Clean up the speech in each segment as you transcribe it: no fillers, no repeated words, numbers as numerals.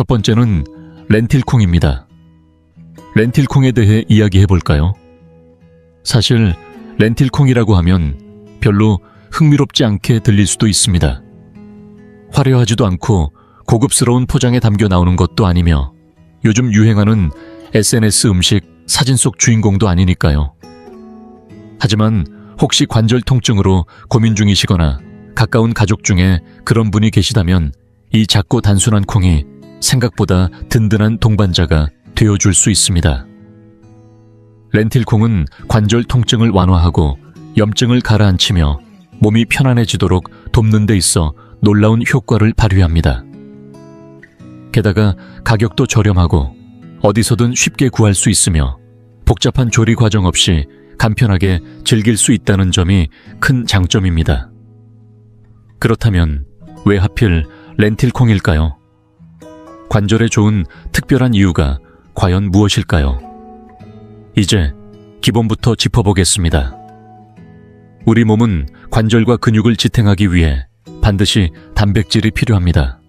첫 번째는 렌틸콩입니다. 렌틸콩에 대해 이야기해 볼까요? 사실 렌틸콩이라고 하면 별로 흥미롭지 않게 들릴 수도 있습니다. 화려하지도 않고 고급스러운 포장에 담겨 나오는 것도 아니며 요즘 유행하는 SNS 음식 사진 속 주인공도 아니니까요. 하지만 혹시 관절 통증으로 고민 중이시거나 가까운 가족 중에 그런 분이 계시다면 이 작고 단순한 콩이 생각보다 든든한 동반자가 되어줄 수 있습니다. 렌틸콩은 관절 통증을 완화하고 염증을 가라앉히며 몸이 편안해지도록 돕는 데 있어 놀라운 효과를 발휘합니다. 게다가 가격도 저렴하고 어디서든 쉽게 구할 수 있으며 복잡한 조리 과정 없이 간편하게 즐길 수 있다는 점이 큰 장점입니다. 그렇다면 왜 하필 렌틸콩일까요? 관절에 좋은 특별한 이유가 과연 무엇일까요? 이제 기본부터 짚어보겠습니다. 우리 몸은 관절과 근육을 지탱하기 위해 반드시 단백질이 필요합니다.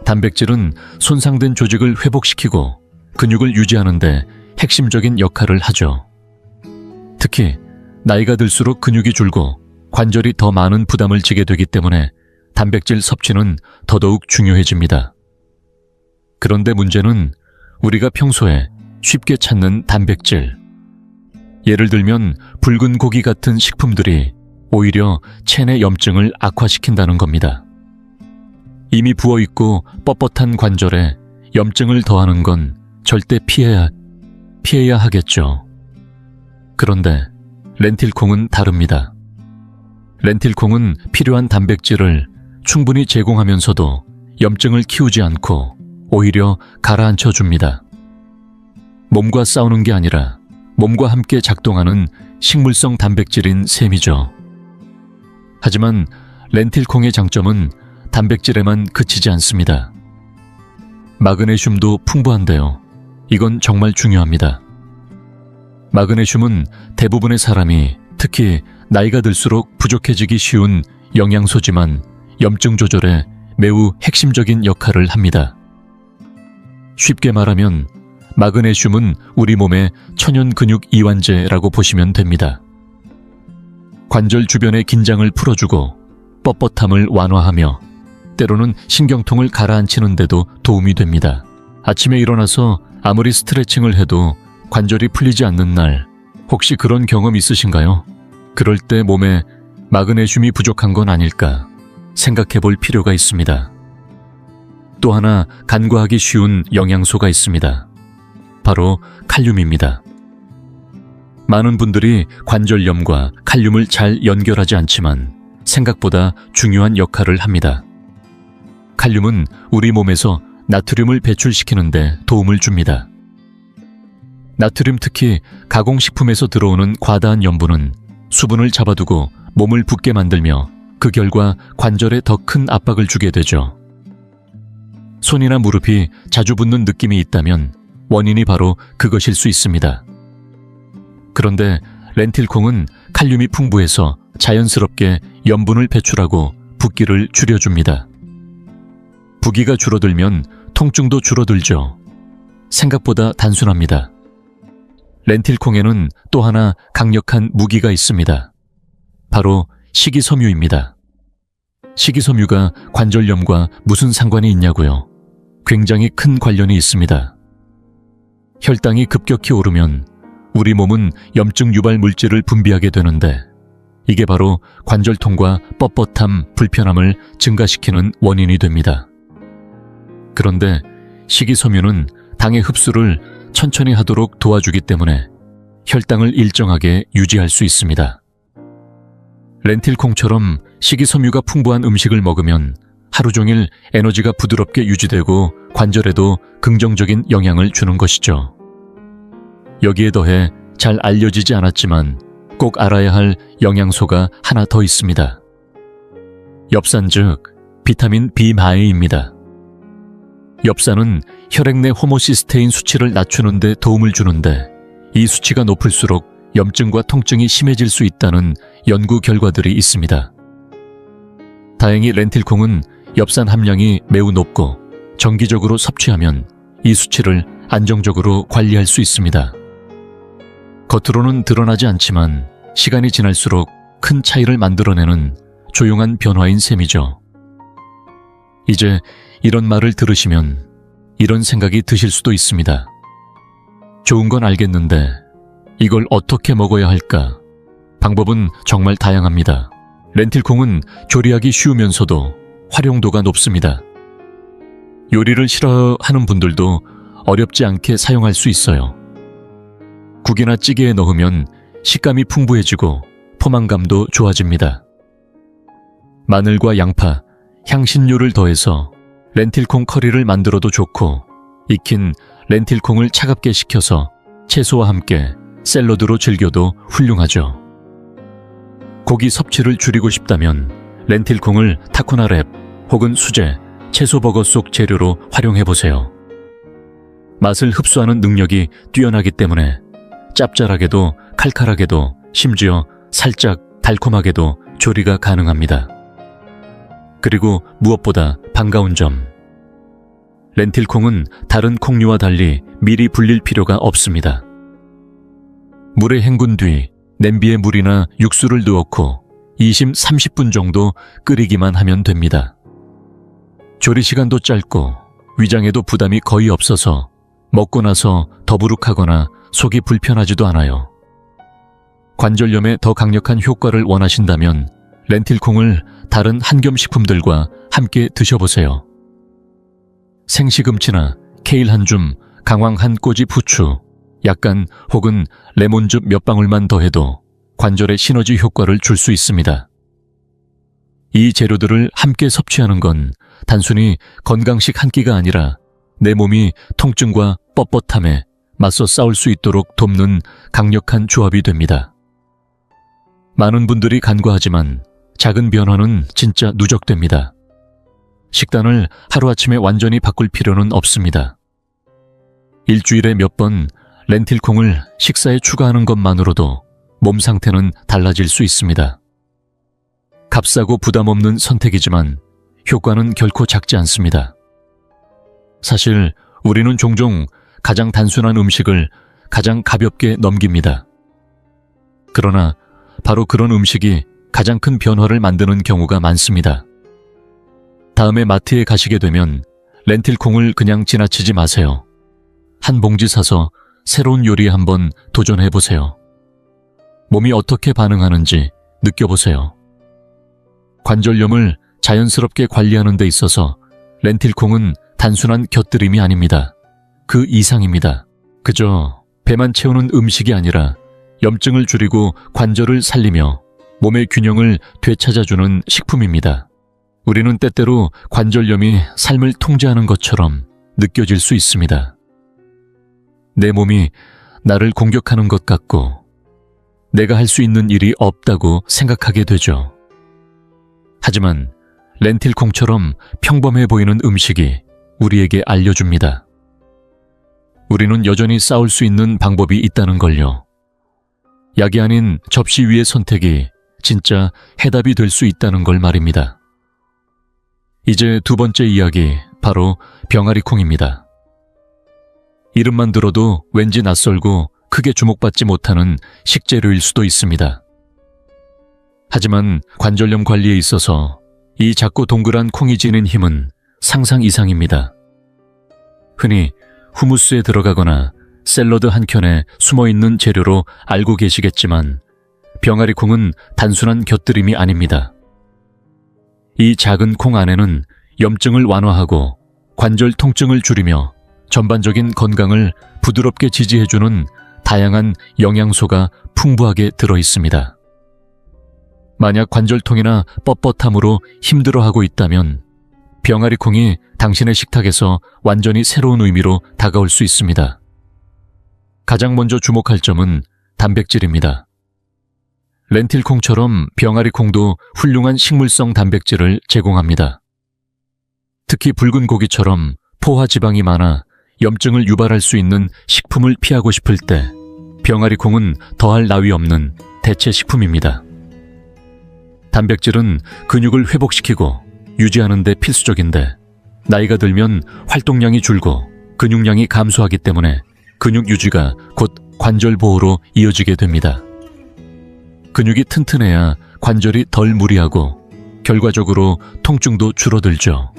단백질은 손상된 조직을 회복시키고 근육을 유지하는 데 핵심적인 역할을 하죠. 특히 나이가 들수록 근육이 줄고 관절이 더 많은 부담을 지게 되기 때문에 단백질 섭취는 더더욱 중요해집니다. 그런데 문제는 우리가 평소에 쉽게 찾는 단백질. 예를 들면 붉은 고기 같은 식품들이 오히려 체내 염증을 악화시킨다는 겁니다. 이미 부어있고 뻣뻣한 관절에 염증을 더하는 건 절대 피해야 하겠죠. 그런데 렌틸콩은 다릅니다. 렌틸콩은 필요한 단백질을 충분히 제공하면서도 염증을 키우지 않고 오히려 가라앉혀 줍니다. 몸과 싸우는 게 아니라 몸과 함께 작동하는 식물성 단백질인 셈이죠. 하지만 렌틸콩의 장점은 단백질에만 그치지 않습니다. 마그네슘도 풍부한데요. 이건 정말 중요합니다. 마그네슘은 대부분의 사람이 특히 나이가 들수록 부족해지기 쉬운 영양소지만 염증 조절에 매우 핵심적인 역할을 합니다. 쉽게 말하면 마그네슘은 우리 몸의 천연 근육 이완제라고 보시면 됩니다. 관절 주변의 긴장을 풀어주고 뻣뻣함을 완화하며 때로는 신경통을 가라앉히는 데도 도움이 됩니다. 아침에 일어나서 아무리 스트레칭을 해도 관절이 풀리지 않는 날, 혹시 그런 경험 있으신가요? 그럴 때 몸에 마그네슘이 부족한 건 아닐까 생각해 볼 필요가 있습니다. 또 하나 간과하기 쉬운 영양소가 있습니다. 바로 칼륨입니다. 많은 분들이 관절염과 칼륨을 잘 연결하지 않지만 생각보다 중요한 역할을 합니다. 칼륨은 우리 몸에서 나트륨을 배출시키는 데 도움을 줍니다. 나트륨 특히 가공식품에서 들어오는 과다한 염분은 수분을 잡아두고 몸을 붓게 만들며 그 결과 관절에 더 큰 압박을 주게 되죠. 손이나 무릎이 자주 붓는 느낌이 있다면 원인이 바로 그것일 수 있습니다. 그런데 렌틸콩은 칼륨이 풍부해서 자연스럽게 염분을 배출하고 붓기를 줄여줍니다. 부기가 줄어들면 통증도 줄어들죠. 생각보다 단순합니다. 렌틸콩에는 또 하나 강력한 무기가 있습니다. 바로 식이섬유입니다. 식이섬유가 관절염과 무슨 상관이 있냐고요? 굉장히 큰 관련이 있습니다. 혈당이 급격히 오르면 우리 몸은 염증 유발 물질을 분비하게 되는데 이게 바로 관절통과 뻣뻣함, 불편함을 증가시키는 원인이 됩니다. 그런데 식이섬유는 당의 흡수를 천천히 하도록 도와주기 때문에 혈당을 일정하게 유지할 수 있습니다. 렌틸콩처럼 식이섬유가 풍부한 음식을 먹으면 하루 종일 에너지가 부드럽게 유지되고 관절에도 긍정적인 영향을 주는 것이죠. 여기에 더해 잘 알려지지 않았지만 꼭 알아야 할 영양소가 하나 더 있습니다. 엽산 즉 비타민 B12입니다. 엽산은 혈액 내 호모시스테인 수치를 낮추는 데 도움을 주는데 이 수치가 높을수록 염증과 통증이 심해질 수 있다는 연구 결과들이 있습니다. 다행히 렌틸콩은 엽산 함량이 매우 높고 정기적으로 섭취하면 이 수치를 안정적으로 관리할 수 있습니다. 겉으로는 드러나지 않지만 시간이 지날수록 큰 차이를 만들어내는 조용한 변화인 셈이죠. 이제 이런 말을 들으시면 이런 생각이 드실 수도 있습니다. 좋은 건 알겠는데 이걸 어떻게 먹어야 할까? 방법은 정말 다양합니다. 렌틸콩은 조리하기 쉬우면서도 활용도가 높습니다. 요리를 싫어하는 분들도 어렵지 않게 사용할 수 있어요. 국이나 찌개에 넣으면 식감이 풍부해지고 포만감도 좋아집니다. 마늘과 양파, 향신료를 더해서 렌틸콩 커리를 만들어도 좋고, 익힌 렌틸콩을 차갑게 식혀서 채소와 함께 샐러드로 즐겨도 훌륭하죠. 고기 섭취를 줄이고 싶다면 렌틸콩을 타코나 랩 혹은 수제, 채소버거 속 재료로 활용해보세요. 맛을 흡수하는 능력이 뛰어나기 때문에 짭짤하게도 칼칼하게도 심지어 살짝 달콤하게도 조리가 가능합니다. 그리고 무엇보다 반가운 점, 렌틸콩은 다른 콩류와 달리 미리 불릴 필요가 없습니다. 물에 헹군 뒤 냄비에 물이나 육수를 넣고 20-30분 정도 끓이기만 하면 됩니다. 조리 시간도 짧고 위장에도 부담이 거의 없어서 먹고 나서 더부룩하거나 속이 불편하지도 않아요. 관절염에 더 강력한 효과를 원하신다면 렌틸콩을 다른 한겸식품들과 함께 드셔보세요. 생시금치나 케일 한 줌, 강황 한 꼬지 부추, 약간 혹은 레몬즙 몇 방울만 더해도 관절에 시너지 효과를 줄 수 있습니다. 이 재료들을 함께 섭취하는 건 단순히 건강식 한 끼가 아니라 내 몸이 통증과 뻣뻣함에 맞서 싸울 수 있도록 돕는 강력한 조합이 됩니다. 많은 분들이 간과하지만 작은 변화는 진짜 누적됩니다. 식단을 하루아침에 완전히 바꿀 필요는 없습니다. 일주일에 몇 번 렌틸콩을 식사에 추가하는 것만으로도 몸 상태는 달라질 수 있습니다. 값싸고 부담 없는 선택이지만 효과는 결코 작지 않습니다. 사실 우리는 종종 가장 단순한 음식을 가장 가볍게 넘깁니다. 그러나 바로 그런 음식이 가장 큰 변화를 만드는 경우가 많습니다. 다음에 마트에 가시게 되면 렌틸콩을 그냥 지나치지 마세요. 한 봉지 사서 새로운 요리에 한번 도전해보세요. 몸이 어떻게 반응하는지 느껴보세요. 관절염을 자연스럽게 관리하는 데 있어서 렌틸콩은 단순한 곁들임이 아닙니다. 그 이상입니다. 그저 배만 채우는 음식이 아니라 염증을 줄이고 관절을 살리며 몸의 균형을 되찾아주는 식품입니다. 우리는 때때로 관절염이 삶을 통제하는 것처럼 느껴질 수 있습니다. 내 몸이 나를 공격하는 것 같고 내가 할 수 있는 일이 없다고 생각하게 되죠. 하지만 렌틸콩처럼 평범해 보이는 음식이 우리에게 알려줍니다. 우리는 여전히 싸울 수 있는 방법이 있다는 걸요. 약이 아닌 접시 위의 선택이 진짜 해답이 될 수 있다는 걸 말입니다. 이제 두 번째 이야기, 바로 병아리콩입니다. 이름만 들어도 왠지 낯설고 크게 주목받지 못하는 식재료일 수도 있습니다. 하지만 관절염 관리에 있어서 이 작고 동그란 콩이 지닌 힘은 상상 이상입니다. 흔히 후무스에 들어가거나 샐러드 한 켠에 숨어있는 재료로 알고 계시겠지만 병아리콩은 단순한 곁들임이 아닙니다. 이 작은 콩 안에는 염증을 완화하고 관절 통증을 줄이며 전반적인 건강을 부드럽게 지지해주는 다양한 영양소가 풍부하게 들어있습니다. 만약 관절통이나 뻣뻣함으로 힘들어하고 있다면 병아리콩이 당신의 식탁에서 완전히 새로운 의미로 다가올 수 있습니다. 가장 먼저 주목할 점은 단백질입니다. 렌틸콩처럼 병아리콩도 훌륭한 식물성 단백질을 제공합니다. 특히 붉은 고기처럼 포화 지방이 많아 염증을 유발할 수 있는 식품을 피하고 싶을 때 병아리콩은 더할 나위 없는 대체 식품입니다. 단백질은 근육을 회복시키고 유지하는 데 필수적인데 나이가 들면 활동량이 줄고 근육량이 감소하기 때문에 근육 유지가 곧 관절 보호로 이어지게 됩니다. 근육이 튼튼해야 관절이 덜 무리하고 결과적으로 통증도 줄어들죠.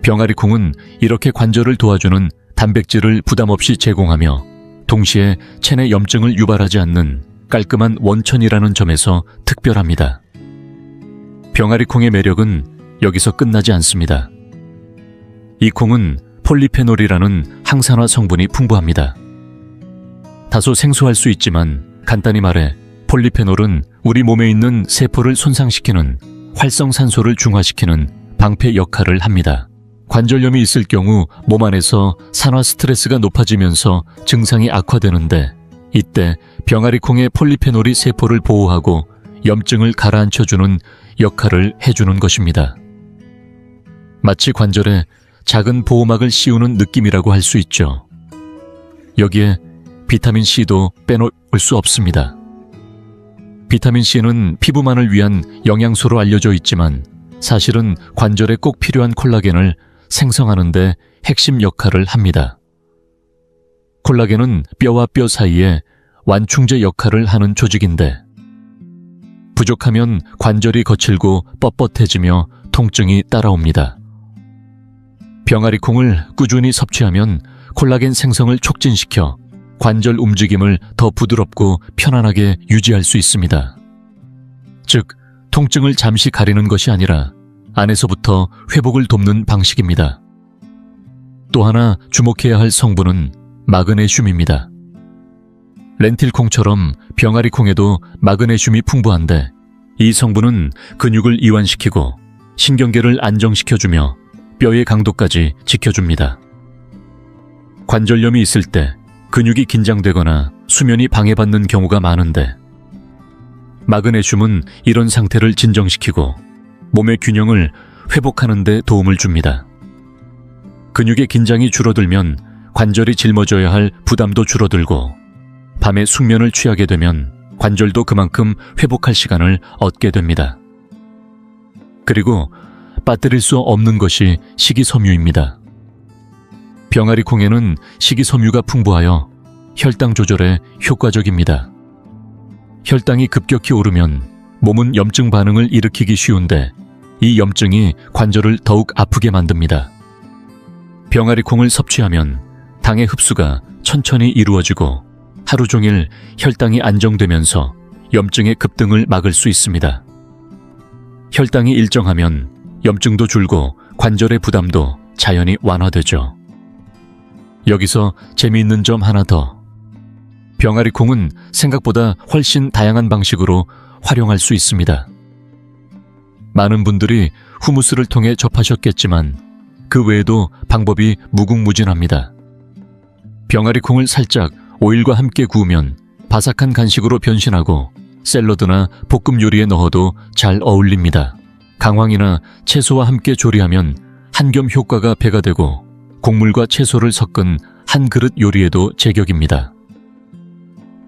병아리콩은 이렇게 관절을 도와주는 단백질을 부담 없이 제공하며 동시에 체내 염증을 유발하지 않는 깔끔한 원천이라는 점에서 특별합니다. 병아리콩의 매력은 여기서 끝나지 않습니다. 이 콩은 폴리페놀이라는 항산화 성분이 풍부합니다. 다소 생소할 수 있지만 간단히 말해 폴리페놀은 우리 몸에 있는 세포를 손상시키는 활성산소를 중화시키는 방패 역할을 합니다. 관절염이 있을 경우 몸 안에서 산화 스트레스가 높아지면서 증상이 악화되는데 이때 병아리콩의 폴리페놀이 세포를 보호하고 염증을 가라앉혀주는 역할을 해주는 것입니다. 마치 관절에 작은 보호막을 씌우는 느낌이라고 할 수 있죠. 여기에 비타민C도 빼놓을 수 없습니다. 비타민C는 피부만을 위한 영양소로 알려져 있지만 사실은 관절에 꼭 필요한 콜라겐을 생성하는 데 핵심 역할을 합니다. 콜라겐은 뼈와 뼈 사이에 완충제 역할을 하는 조직인데 부족하면 관절이 거칠고 뻣뻣해지며 통증이 따라옵니다. 병아리콩을 꾸준히 섭취하면 콜라겐 생성을 촉진시켜 관절 움직임을 더 부드럽고 편안하게 유지할 수 있습니다. 즉, 통증을 잠시 가리는 것이 아니라 안에서부터 회복을 돕는 방식입니다. 또 하나 주목해야 할 성분은 마그네슘입니다. 렌틸콩처럼 병아리콩에도 마그네슘이 풍부한데 이 성분은 근육을 이완시키고 신경계를 안정시켜주며 뼈의 강도까지 지켜줍니다. 관절염이 있을 때 근육이 긴장되거나 수면이 방해받는 경우가 많은데 마그네슘은 이런 상태를 진정시키고 몸의 균형을 회복하는 데 도움을 줍니다. 근육의 긴장이 줄어들면 관절이 짊어져야 할 부담도 줄어들고 밤에 숙면을 취하게 되면 관절도 그만큼 회복할 시간을 얻게 됩니다. 그리고 빠뜨릴 수 없는 것이 식이섬유입니다. 병아리콩에는 식이섬유가 풍부하여 혈당 조절에 효과적입니다. 혈당이 급격히 오르면 몸은 염증 반응을 일으키기 쉬운데 이 염증이 관절을 더욱 아프게 만듭니다. 병아리콩을 섭취하면 당의 흡수가 천천히 이루어지고 하루 종일 혈당이 안정되면서 염증의 급등을 막을 수 있습니다. 혈당이 일정하면 염증도 줄고 관절의 부담도 자연히 완화되죠. 여기서 재미있는 점 하나 더. 병아리콩은 생각보다 훨씬 다양한 방식으로 활용할 수 있습니다. 많은 분들이 후무스를 통해 접하셨겠지만 그 외에도 방법이 무궁무진합니다. 병아리콩을 살짝 오일과 함께 구우면 바삭한 간식으로 변신하고 샐러드나 볶음 요리에 넣어도 잘 어울립니다. 강황이나 채소와 함께 조리하면 한겸 효과가 배가 되고 곡물과 채소를 섞은 한 그릇 요리에도 제격입니다.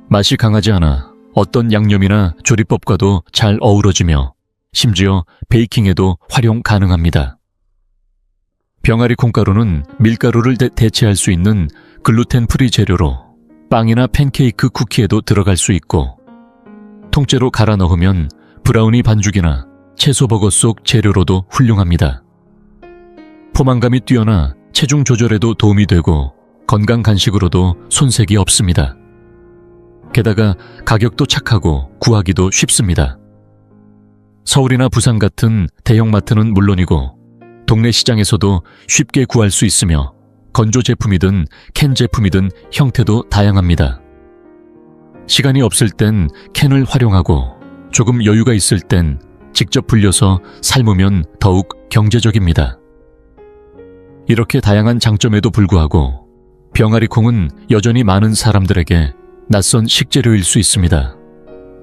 맛이 강하지 않아 어떤 양념이나 조리법과도 잘 어우러지며 심지어 베이킹에도 활용 가능합니다. 병아리 콩가루는 밀가루를 대체할 수 있는 글루텐 프리 재료로 빵이나 팬케이크 쿠키에도 들어갈 수 있고 통째로 갈아 넣으면 브라우니 반죽이나 채소버거 속 재료로도 훌륭합니다. 포만감이 뛰어나 체중 조절에도 도움이 되고 건강 간식으로도 손색이 없습니다. 게다가 가격도 착하고 구하기도 쉽습니다. 서울이나 부산 같은 대형마트는 물론이고 동네 시장에서도 쉽게 구할 수 있으며 건조 제품이든 캔 제품이든 형태도 다양합니다. 시간이 없을 땐 캔을 활용하고 조금 여유가 있을 땐 직접 불려서 삶으면 더욱 경제적입니다. 이렇게 다양한 장점에도 불구하고 병아리 콩은 여전히 많은 사람들에게 낯선 식재료일 수 있습니다.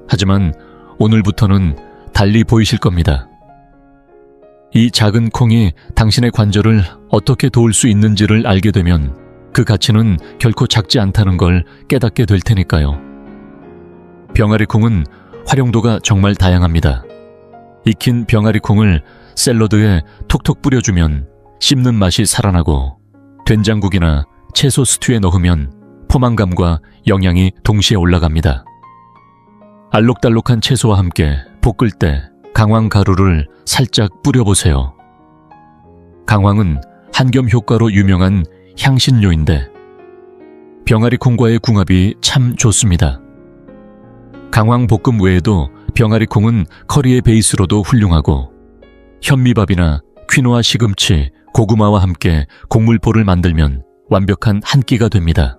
하지만 오늘부터는 달리 보이실 겁니다. 이 작은 콩이 당신의 관절을 어떻게 도울 수 있는지를 알게 되면 그 가치는 결코 작지 않다는 걸 깨닫게 될 테니까요. 병아리 콩은 활용도가 정말 다양합니다. 익힌 병아리 콩을 샐러드에 톡톡 뿌려주면 씹는 맛이 살아나고 된장국이나 채소 스튜에 넣으면 포만감과 영양이 동시에 올라갑니다. 알록달록한 채소와 함께 볶을 때 강황 가루를 살짝 뿌려보세요. 강황은 한겸 효과로 유명한 향신료인데 병아리 콩과의 궁합이 참 좋습니다. 강황 볶음 외에도 병아리 콩은 커리의 베이스로도 훌륭하고 현미밥이나 퀴노아 시금치, 고구마와 함께 곡물포를 만들면 완벽한 한 끼가 됩니다.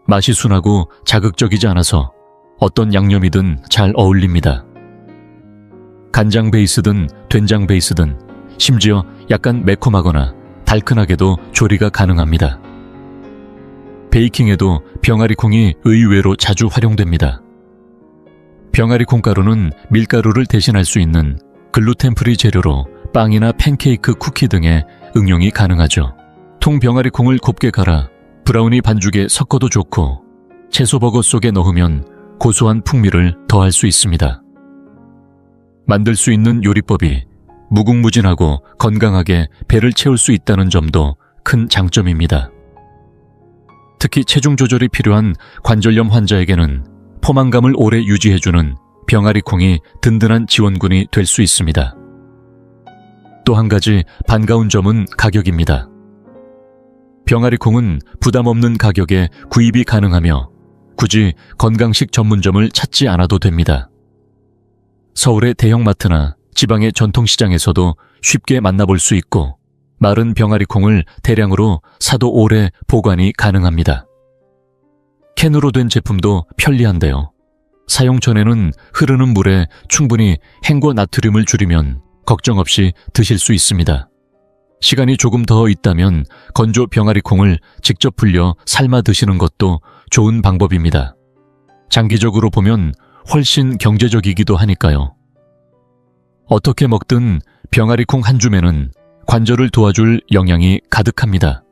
맛이 순하고 자극적이지 않아서 어떤 양념이든 잘 어울립니다. 간장 베이스든 된장 베이스든 심지어 약간 매콤하거나 달큰하게도 조리가 가능합니다. 베이킹에도 병아리 콩이 의외로 자주 활용됩니다. 병아리 콩가루는 밀가루를 대신할 수 있는 글루텐 프리 재료로 빵이나 팬케이크, 쿠키 등에 응용이 가능하죠. 통 병아리 콩을 곱게 갈아 브라우니 반죽에 섞어도 좋고 채소버거 속에 넣으면 고소한 풍미를 더할 수 있습니다. 만들 수 있는 요리법이 무궁무진하고 건강하게 배를 채울 수 있다는 점도 큰 장점입니다. 특히 체중 조절이 필요한 관절염 환자에게는 포만감을 오래 유지해주는 병아리 콩이 든든한 지원군이 될 수 있습니다. 또 한 가지 반가운 점은 가격입니다. 병아리 콩은 부담 없는 가격에 구입이 가능하며 굳이 건강식 전문점을 찾지 않아도 됩니다. 서울의 대형마트나 지방의 전통시장에서도 쉽게 만나볼 수 있고 마른 병아리 콩을 대량으로 사도 오래 보관이 가능합니다. 캔으로 된 제품도 편리한데요. 사용 전에는 흐르는 물에 충분히 헹궈 나트륨을 줄이면 걱정 없이 드실 수 있습니다. 시간이 조금 더 있다면 건조 병아리 콩을 직접 불려 삶아 드시는 것도 좋은 방법입니다. 장기적으로 보면 훨씬 경제적이기도 하니까요. 어떻게 먹든 병아리 콩 한 줌에는 관절을 도와줄 영양이 가득합니다.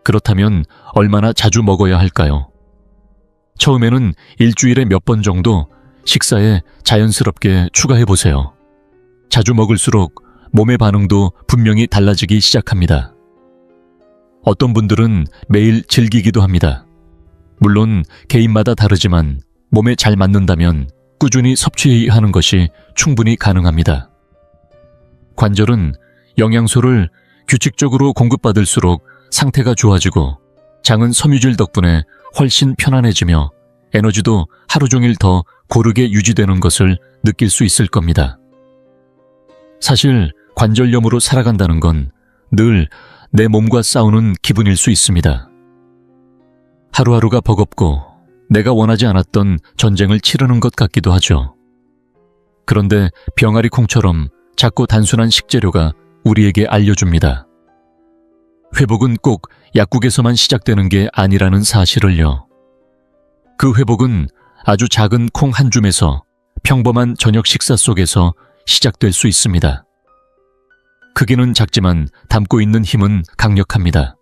그렇다면 얼마나 자주 먹어야 할까요? 처음에는 일주일에 몇 번 정도 식사에 자연스럽게 추가해보세요. 자주 먹을수록 몸의 반응도 분명히 달라지기 시작합니다. 어떤 분들은 매일 즐기기도 합니다. 물론 개인마다 다르지만 몸에 잘 맞는다면 꾸준히 섭취하는 것이 충분히 가능합니다. 관절은 영양소를 규칙적으로 공급받을수록 상태가 좋아지고 장은 섬유질 덕분에 훨씬 편안해지며 에너지도 하루 종일 더 고르게 유지되는 것을 느낄 수 있을 겁니다. 사실 관절염으로 살아간다는 건 늘 내 몸과 싸우는 기분일 수 있습니다. 하루하루가 버겁고 내가 원하지 않았던 전쟁을 치르는 것 같기도 하죠. 그런데 병아리 콩처럼 작고 단순한 식재료가 우리에게 알려줍니다. 회복은 꼭 약국에서만 시작되는 게 아니라는 사실을요. 그 회복은 아주 작은 콩 한 줌에서 평범한 저녁 식사 속에서 시작될 수 있습니다. 크기는 작지만 담고 있는 힘은 강력합니다.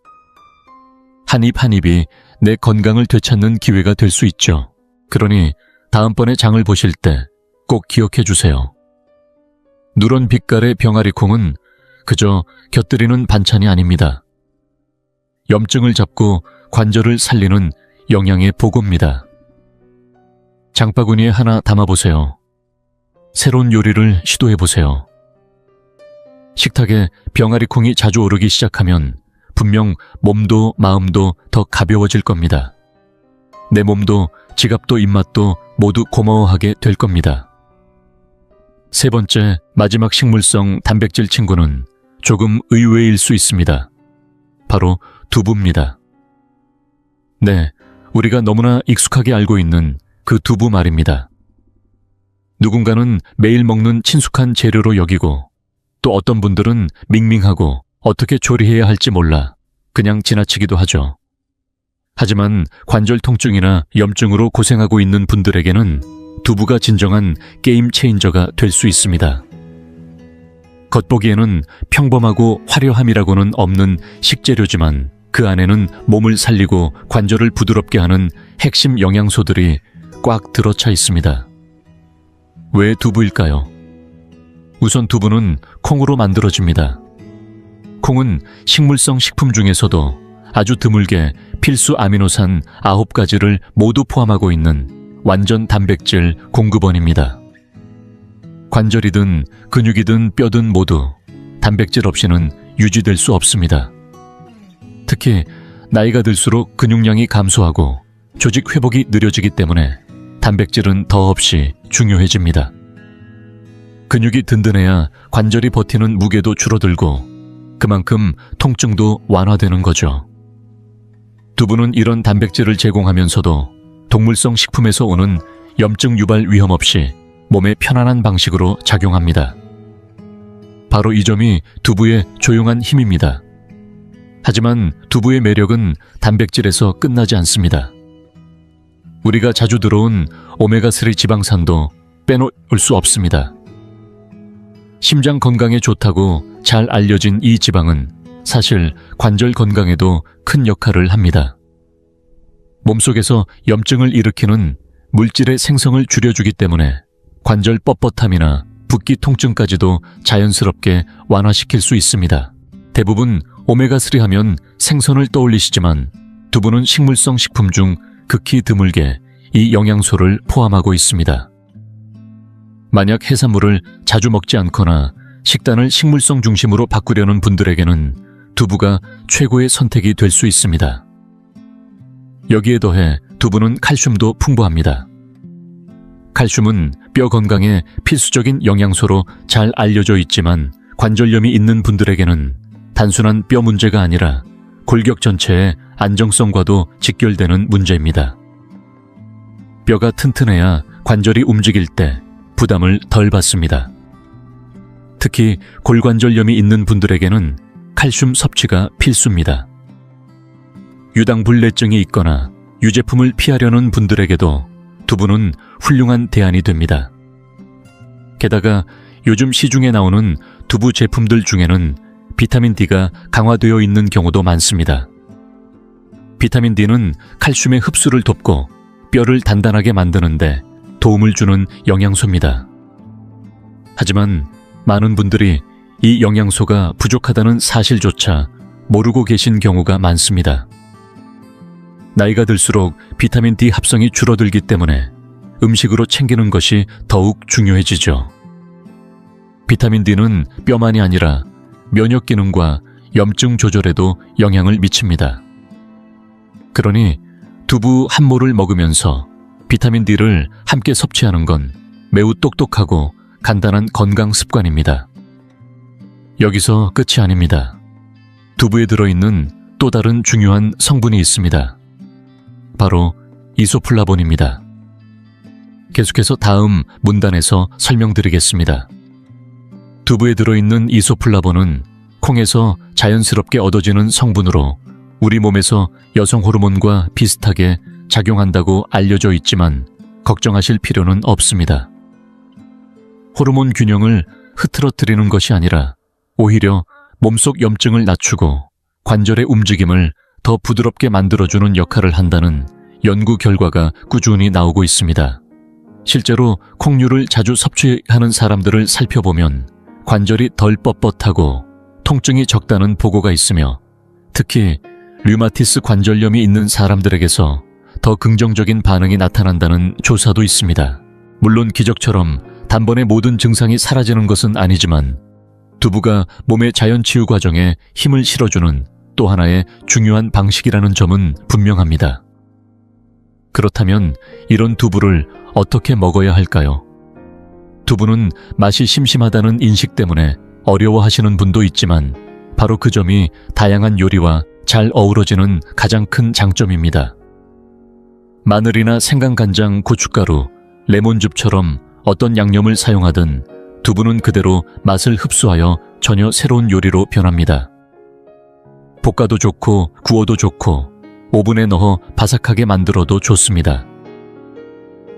한 입 한 입이 내 건강을 되찾는 기회가 될 수 있죠. 그러니 다음번에 장을 보실 때 꼭 기억해 주세요. 누런 빛깔의 병아리 콩은 그저 곁들이는 반찬이 아닙니다. 염증을 잡고 관절을 살리는 영양의 보고입니다. 장바구니에 하나 담아보세요. 새로운 요리를 시도해보세요. 식탁에 병아리 콩이 자주 오르기 시작하면 분명 몸도 마음도 더 가벼워질 겁니다. 내 몸도 지갑도 입맛도 모두 고마워하게 될 겁니다. 세 번째, 마지막 식물성 단백질 친구는 조금 의외일 수 있습니다. 바로 두부입니다. 네, 우리가 너무나 익숙하게 알고 있는 그 두부 말입니다. 누군가는 매일 먹는 친숙한 재료로 여기고 또 어떤 분들은 밍밍하고 어떻게 조리해야 할지 몰라 그냥 지나치기도 하죠. 하지만 관절 통증이나 염증으로 고생하고 있는 분들에게는 두부가 진정한 게임 체인저가 될 수 있습니다. 겉보기에는 평범하고 화려함이라고는 없는 식재료지만 그 안에는 몸을 살리고 관절을 부드럽게 하는 핵심 영양소들이 꽉 들어차 있습니다. 왜 두부일까요? 우선 두부는 콩으로 만들어집니다. 콩은 식물성 식품 중에서도 아주 드물게 필수 아미노산 9가지를 모두 포함하고 있는 완전 단백질 공급원입니다. 관절이든 근육이든 뼈든 모두 단백질 없이는 유지될 수 없습니다. 특히 나이가 들수록 근육량이 감소하고 조직 회복이 느려지기 때문에 단백질은 더없이 중요해집니다. 근육이 든든해야 관절이 버티는 무게도 줄어들고 그만큼 통증도 완화되는 거죠. 두부는 이런 단백질을 제공하면서도 동물성 식품에서 오는 염증 유발 위험 없이 몸에 편안한 방식으로 작용합니다. 바로 이 점이 두부의 조용한 힘입니다. 하지만 두부의 매력은 단백질에서 끝나지 않습니다. 우리가 자주 들어온 오메가3 지방산도 빼놓을 수 없습니다. 심장 건강에 좋다고 잘 알려진 이 지방은 사실 관절 건강에도 큰 역할을 합니다. 몸속에서 염증을 일으키는 물질의 생성을 줄여주기 때문에 관절 뻣뻣함이나 붓기 통증까지도 자연스럽게 완화시킬 수 있습니다. 대부분 오메가3 하면 생선을 떠올리시지만 두부는 식물성 식품 중 극히 드물게 이 영양소를 포함하고 있습니다. 만약 해산물을 자주 먹지 않거나 식단을 식물성 중심으로 바꾸려는 분들에게는 두부가 최고의 선택이 될 수 있습니다. 여기에 더해 두부는 칼슘도 풍부합니다. 칼슘은 뼈 건강에 필수적인 영양소로 잘 알려져 있지만 관절염이 있는 분들에게는 단순한 뼈 문제가 아니라 골격 전체의 안정성과도 직결되는 문제입니다. 뼈가 튼튼해야 관절이 움직일 때 부담을 덜 받습니다. 특히 골관절염이 있는 분들에게는 칼슘 섭취가 필수입니다. 유당불내증이 있거나 유제품을 피하려는 분들에게도 두부는 훌륭한 대안이 됩니다. 게다가 요즘 시중에 나오는 두부 제품들 중에는 비타민 D가 강화되어 있는 경우도 많습니다. 비타민 D는 칼슘의 흡수를 돕고 뼈를 단단하게 만드는데 도움을 주는 영양소입니다. 하지만 많은 분들이 이 영양소가 부족하다는 사실조차 모르고 계신 경우가 많습니다. 나이가 들수록 비타민 D 합성이 줄어들기 때문에 음식으로 챙기는 것이 더욱 중요해지죠. 비타민 D는 뼈만이 아니라 면역 기능과 염증 조절에도 영향을 미칩니다. 그러니 두부 한 모를 먹으면서 비타민 D를 함께 섭취하는 건 매우 똑똑하고 간단한 건강 습관입니다. 여기서 끝이 아닙니다. 두부에 들어있는 또 다른 중요한 성분이 있습니다. 바로 이소플라본입니다. 계속해서 다음 문단에서 설명드리겠습니다. 두부에 들어있는 이소플라본은 콩에서 자연스럽게 얻어지는 성분으로 우리 몸에서 여성 호르몬과 비슷하게 작용한다고 알려져 있지만 걱정하실 필요는 없습니다. 호르몬 균형을 흐트러뜨리는 것이 아니라 오히려 몸속 염증을 낮추고 관절의 움직임을 더 부드럽게 만들어주는 역할을 한다는 연구 결과가 꾸준히 나오고 있습니다. 실제로 콩류를 자주 섭취하는 사람들을 살펴보면 관절이 덜 뻣뻣하고 통증이 적다는 보고가 있으며 특히 류마티스 관절염이 있는 사람들에게서 더 긍정적인 반응이 나타난다는 조사도 있습니다. 물론 기적처럼 단번에 모든 증상이 사라지는 것은 아니지만 두부가 몸의 자연치유 과정에 힘을 실어주는 또 하나의 중요한 방식이라는 점은 분명합니다. 그렇다면 이런 두부를 어떻게 먹어야 할까요? 두부는 맛이 심심하다는 인식 때문에 어려워하시는 분도 있지만 바로 그 점이 다양한 요리와 잘 어우러지는 가장 큰 장점입니다. 마늘이나 생강간장, 고춧가루, 레몬즙처럼 어떤 양념을 사용하든 두부는 그대로 맛을 흡수하여 전혀 새로운 요리로 변합니다. 볶아도 좋고 구워도 좋고 오븐에 넣어 바삭하게 만들어도 좋습니다.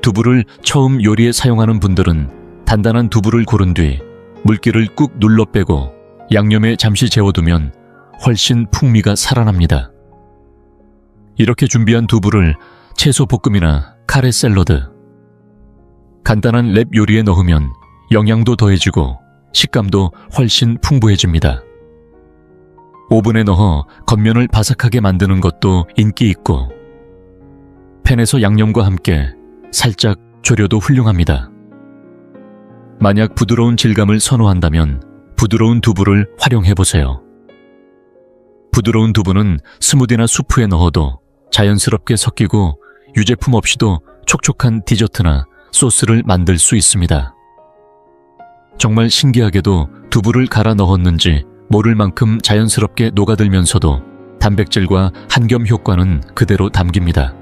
두부를 처음 요리에 사용하는 분들은 단단한 두부를 고른 뒤 물기를 꾹 눌러 빼고 양념에 잠시 재워두면 훨씬 풍미가 살아납니다. 이렇게 준비한 두부를 채소 볶음이나 카레 샐러드, 간단한 랩 요리에 넣으면 영양도 더해지고 식감도 훨씬 풍부해집니다. 오븐에 넣어 겉면을 바삭하게 만드는 것도 인기 있고, 팬에서 양념과 함께 살짝 졸여도 훌륭합니다. 만약 부드러운 질감을 선호한다면 부드러운 두부를 활용해보세요. 부드러운 두부는 스무디나 수프에 넣어도 자연스럽게 섞이고 유제품 없이도 촉촉한 디저트나 소스를 만들 수 있습니다. 정말 신기하게도 두부를 갈아 넣었는지 모를 만큼 자연스럽게 녹아들면서도 단백질과 한겸 효과는 그대로 담깁니다.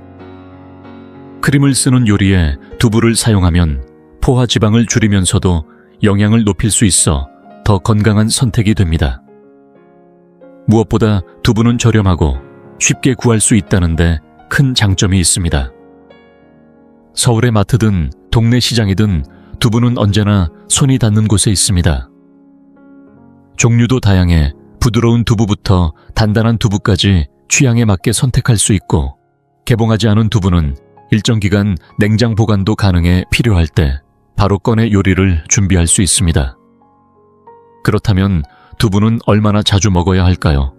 크림을 쓰는 요리에 두부를 사용하면 포화 지방을 줄이면서도 영양을 높일 수 있어 더 건강한 선택이 됩니다. 무엇보다 두부는 저렴하고 쉽게 구할 수 있다는데 큰 장점이 있습니다. 서울의 마트든 동네 시장이든 두부는 언제나 손이 닿는 곳에 있습니다. 종류도 다양해 부드러운 두부부터 단단한 두부까지 취향에 맞게 선택할 수 있고, 개봉하지 않은 두부는 일정 기간 냉장 보관도 가능해 필요할 때 바로 꺼내 요리를 준비할 수 있습니다. 그렇다면 두부는 얼마나 자주 먹어야 할까요?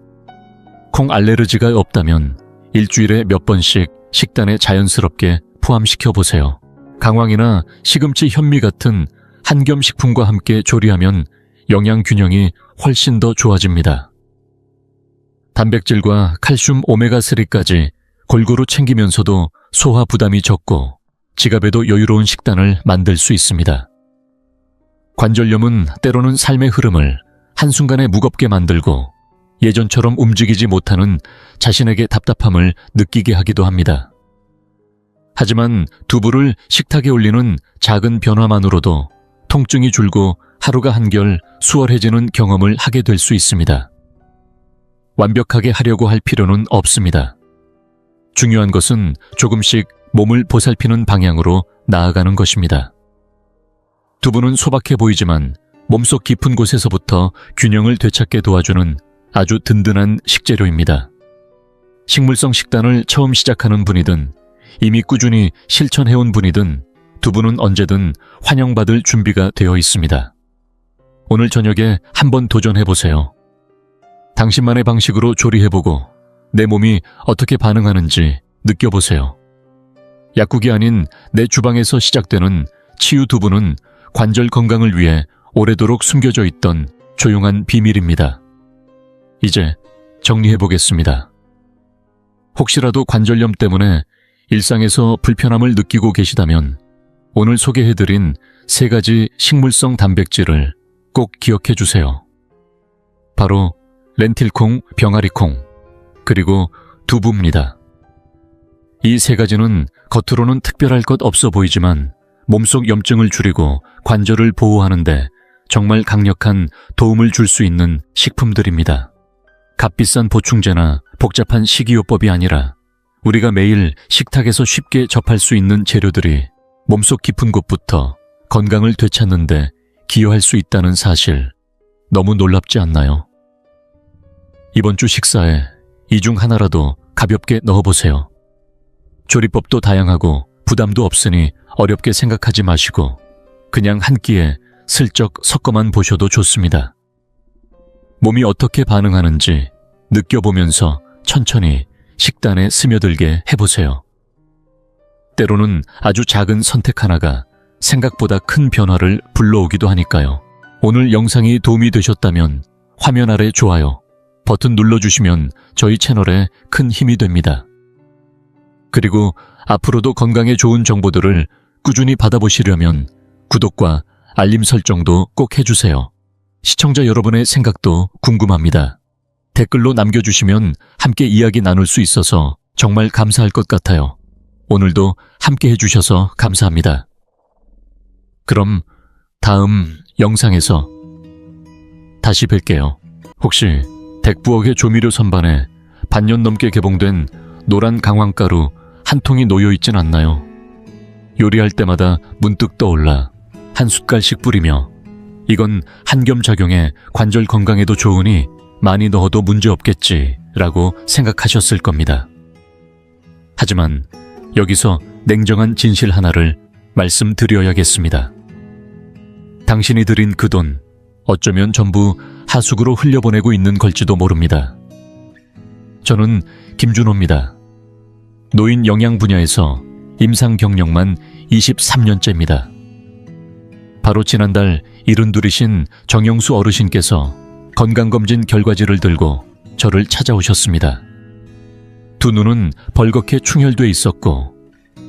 콩 알레르기가 없다면 일주일에 몇 번씩 식단에 자연스럽게 포함시켜 보세요. 강황이나 시금치, 현미 같은 한겸 식품과 함께 조리하면 영양 균형이 훨씬 더 좋아집니다. 단백질과 칼슘 오메가3까지 골고루 챙기면서도 소화 부담이 적고 지갑에도 여유로운 식단을 만들 수 있습니다. 관절염은 때로는 삶의 흐름을 한순간에 무겁게 만들고 예전처럼 움직이지 못하는 자신에게 답답함을 느끼게 하기도 합니다. 하지만 두부를 식탁에 올리는 작은 변화만으로도 통증이 줄고 하루가 한결 수월해지는 경험을 하게 될 수 있습니다. 완벽하게 하려고 할 필요는 없습니다. 중요한 것은 조금씩 몸을 보살피는 방향으로 나아가는 것입니다. 두부는 소박해 보이지만 몸속 깊은 곳에서부터 균형을 되찾게 도와주는 아주 든든한 식재료입니다. 식물성 식단을 처음 시작하는 분이든 이미 꾸준히 실천해온 분이든 두부는 언제든 환영받을 준비가 되어 있습니다. 오늘 저녁에 한번 도전해보세요. 당신만의 방식으로 조리해보고 내 몸이 어떻게 반응하는지 느껴보세요. 약국이 아닌 내 주방에서 시작되는 치유 두부는 관절 건강을 위해 오래도록 숨겨져 있던 조용한 비밀입니다. 이제 정리해보겠습니다. 혹시라도 관절염 때문에 일상에서 불편함을 느끼고 계시다면 오늘 소개해드린 3가지 식물성 단백질을 꼭 기억해주세요. 바로 렌틸콩, 병아리콩, 그리고 두부입니다. 이 3가지는 겉으로는 특별할 것 없어 보이지만 몸속 염증을 줄이고 관절을 보호하는데 정말 강력한 도움을 줄 수 있는 식품들입니다. 값비싼 보충제나 복잡한 식이요법이 아니라 우리가 매일 식탁에서 쉽게 접할 수 있는 재료들이 몸속 깊은 곳부터 건강을 되찾는 데 기여할 수 있다는 사실, 너무 놀랍지 않나요? 이번 주 식사에 이 중 하나라도 가볍게 넣어보세요. 조리법도 다양하고 부담도 없으니 어렵게 생각하지 마시고 그냥 한 끼에 슬쩍 섞어만 보셔도 좋습니다. 몸이 어떻게 반응하는지 느껴보면서 천천히 식단에 스며들게 해보세요. 때로는 아주 작은 선택 하나가 생각보다 큰 변화를 불러오기도 하니까요. 오늘 영상이 도움이 되셨다면 화면 아래 좋아요 버튼 눌러주시면 저희 채널에 큰 힘이 됩니다. 그리고 앞으로도 건강에 좋은 정보들을 꾸준히 받아보시려면 구독과 알림 설정도 꼭 해주세요. 시청자 여러분의 생각도 궁금합니다. 댓글로 남겨주시면 함께 이야기 나눌 수 있어서 정말 감사할 것 같아요. 오늘도 함께 해주셔서 감사합니다. 그럼 다음 영상에서 다시 뵐게요. 혹시 덱부엌의 조미료 선반에 반년 넘게 개봉된 노란 강황가루 한 통이 놓여있진 않나요? 요리할 때마다 문득 떠올라 한 숟갈씩 뿌리며 이건 한겸작용에 관절 건강에도 좋으니 많이 넣어도 문제없겠지라고 생각하셨을 겁니다. 하지만 여기서 냉정한 진실 하나를 말씀드려야겠습니다. 당신이 들인 그 돈, 어쩌면 전부 하수구로 흘려보내고 있는 걸지도 모릅니다. 저는 김준호입니다. 노인 영양 분야에서 임상 경력만 23년째입니다. 바로 지난달 72이신 정영수 어르신께서 건강검진 결과지를 들고 저를 찾아오셨습니다. 두 눈은 벌겋게 충혈돼 있었고,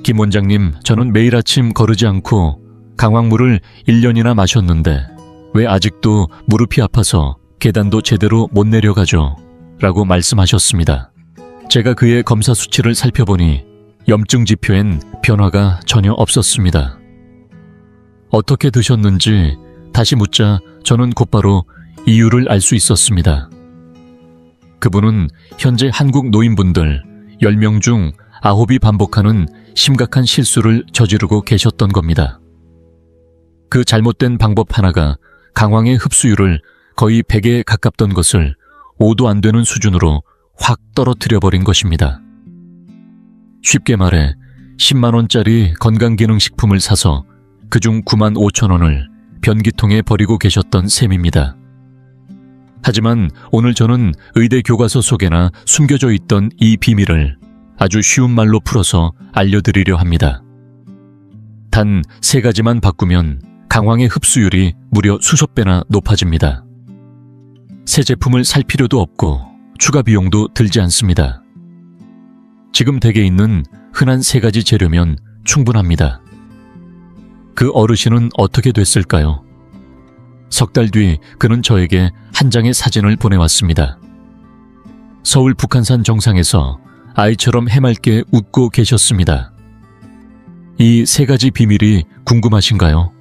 김 원장님, 저는 매일 아침 거르지 않고 강황물을 1년이나 마셨는데 왜 아직도 무릎이 아파서 계단도 제대로 못 내려가죠? 라고 말씀하셨습니다. 제가 그의 검사 수치를 살펴보니 염증 지표엔 변화가 전혀 없었습니다. 어떻게 드셨는지 다시 묻자 저는 곧바로 이유를 알 수 있었습니다. 그분은 현재 한국 노인분들 10명 중 9이 반복하는 심각한 실수를 저지르고 계셨던 겁니다. 그 잘못된 방법 하나가 강황의 흡수율을 거의 100에 가깝던 것을 5도 안 되는 수준으로 확 떨어뜨려 버린 것입니다. 쉽게 말해 10만 원짜리 건강기능식품을 사서 그중 9만 5천 원을 변기통에 버리고 계셨던 셈입니다. 하지만 오늘 저는 의대 교과서 속에나 숨겨져 있던 이 비밀을 아주 쉬운 말로 풀어서 알려드리려 합니다. 단 3가지만 바꾸면 강황의 흡수율이 무려 수십 배나 높아집니다. 새 제품을 살 필요도 없고 추가 비용도 들지 않습니다. 지금 댁에 있는 흔한 3가지 재료면 충분합니다. 그 어르신은 어떻게 됐을까요? 석 달 뒤 그는 저에게 한 장의 사진을 보내왔습니다. 서울 북한산 정상에서 아이처럼 해맑게 웃고 계셨습니다. 이 3가지 비밀이 궁금하신가요?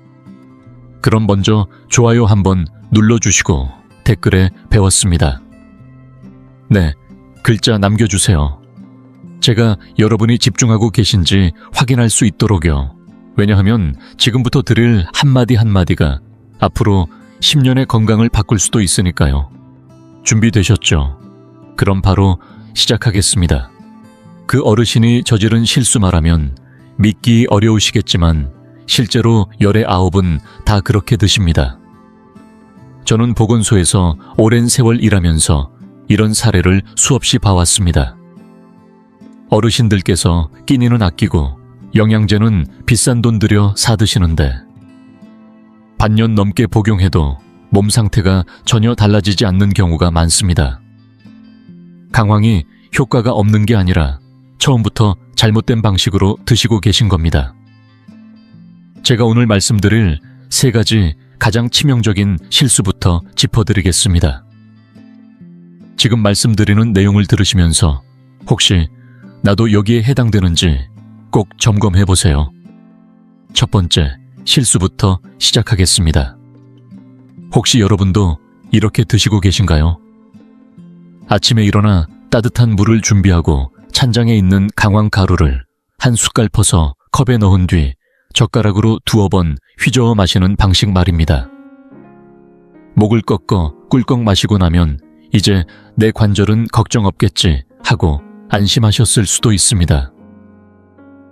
그럼 먼저 좋아요 한번 눌러주시고 댓글에 배웠습니다. 네, 글자 남겨주세요. 제가 여러분이 집중하고 계신지 확인할 수 있도록요. 왜냐하면 지금부터 드릴 한마디 한마디가 앞으로 10년의 건강을 바꿀 수도 있으니까요. 준비되셨죠? 그럼 바로 시작하겠습니다. 그 어르신이 저지른 실수 말하면 믿기 어려우시겠지만 실제로 열의 9은 다 그렇게 드십니다. 저는 보건소에서 오랜 세월 일하면서 이런 사례를 수없이 봐왔습니다. 어르신들께서 끼니는 아끼고 영양제는 비싼 돈 들여 사드시는데 반년 넘게 복용해도 몸 상태가 전혀 달라지지 않는 경우가 많습니다. 강황이 효과가 없는 게 아니라 처음부터 잘못된 방식으로 드시고 계신 겁니다. 제가 오늘 말씀드릴 3가지 가장 치명적인 실수부터 짚어드리겠습니다. 지금 말씀드리는 내용을 들으시면서 혹시 나도 여기에 해당되는지 꼭 점검해 보세요. 첫 번째, 실수부터 시작하겠습니다. 혹시 여러분도 이렇게 드시고 계신가요? 아침에 일어나 따뜻한 물을 준비하고 찬장에 있는 강황 가루를 한 숟갈 퍼서 컵에 넣은 뒤 젓가락으로 2번 휘저어 마시는 방식 말입니다. 목을 꺾어 꿀꺽 마시고 나면 이제 내 관절은 걱정 없겠지 하고 안심하셨을 수도 있습니다.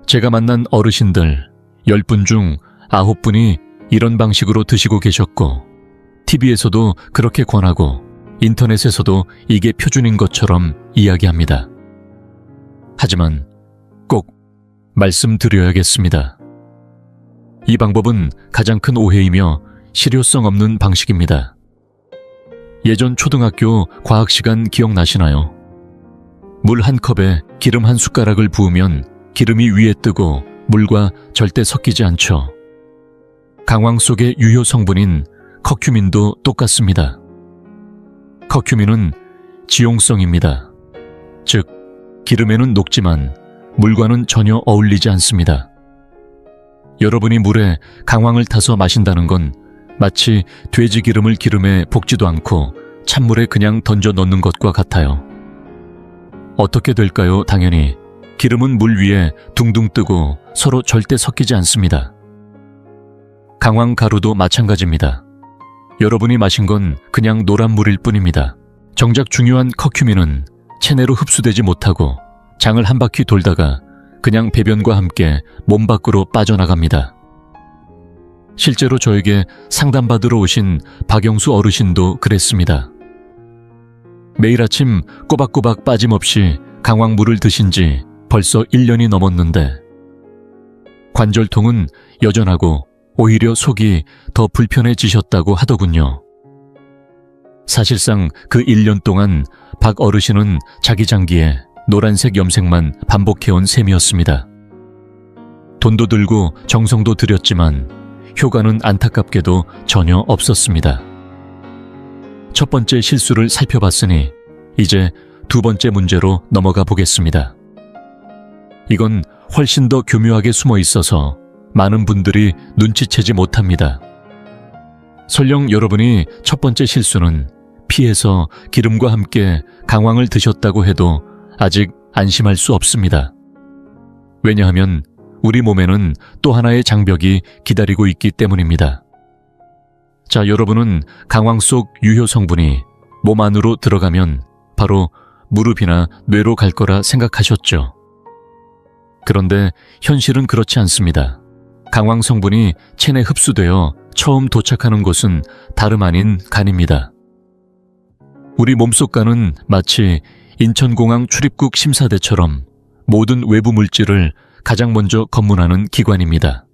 제가 만난 어르신들 10분 중 9분이 이런 방식으로 드시고 계셨고 TV에서도 그렇게 권하고 인터넷에서도 이게 표준인 것처럼 이야기합니다. 하지만 꼭 말씀드려야겠습니다. 이 방법은 가장 큰 오해이며 실효성 없는 방식입니다. 예전 초등학교 과학 시간 기억나시나요? 물 한 컵에 기름 한 숟가락을 부으면 기름이 위에 뜨고 물과 절대 섞이지 않죠. 강황 속의 유효 성분인 커큐민도 똑같습니다. 커큐민은 지용성입니다. 즉, 기름에는 녹지만 물과는 전혀 어울리지 않습니다. 여러분이 물에 강황을 타서 마신다는 건 마치 돼지 기름을 기름에 볶지도 않고 찬물에 그냥 던져 넣는 것과 같아요. 어떻게 될까요? 당연히 기름은 물 위에 둥둥 뜨고 서로 절대 섞이지 않습니다. 강황 가루도 마찬가지입니다. 여러분이 마신 건 그냥 노란 물일 뿐입니다. 정작 중요한 커큐민은 체내로 흡수되지 못하고 장을 한 바퀴 돌다가 그냥 배변과 함께 몸 밖으로 빠져나갑니다. 실제로 저에게 상담받으러 오신 박영수 어르신도 그랬습니다. 매일 아침 꼬박꼬박 빠짐없이 강황물을 드신 지 벌써 1년이 넘었는데 관절통은 여전하고 오히려 속이 더 불편해지셨다고 하더군요. 사실상 그 1년 동안 박 어르신은 자기 장기에 노란색 염색만 반복해온 셈이었습니다. 돈도 들고 정성도 들였지만 효과는 안타깝게도 전혀 없었습니다. 첫 번째 실수를 살펴봤으니 이제 두 번째 문제로 넘어가 보겠습니다. 이건 훨씬 더 교묘하게 숨어 있어서 많은 분들이 눈치채지 못합니다. 설령 여러분이 첫 번째 실수는 피해서 기름과 함께 강황을 드셨다고 해도 아직 안심할 수 없습니다. 왜냐하면 우리 몸에는 또 하나의 장벽이 기다리고 있기 때문입니다. 자, 여러분은 강황 속 유효 성분이 몸 안으로 들어가면 바로 무릎이나 뇌로 갈 거라 생각하셨죠. 그런데 현실은 그렇지 않습니다. 강황 성분이 체내 흡수되어 처음 도착하는 곳은 다름 아닌 간입니다. 우리 몸속 간은 마치 인천공항 출입국 심사대처럼 모든 외부 물질을 가장 먼저 검문하는 기관입니다.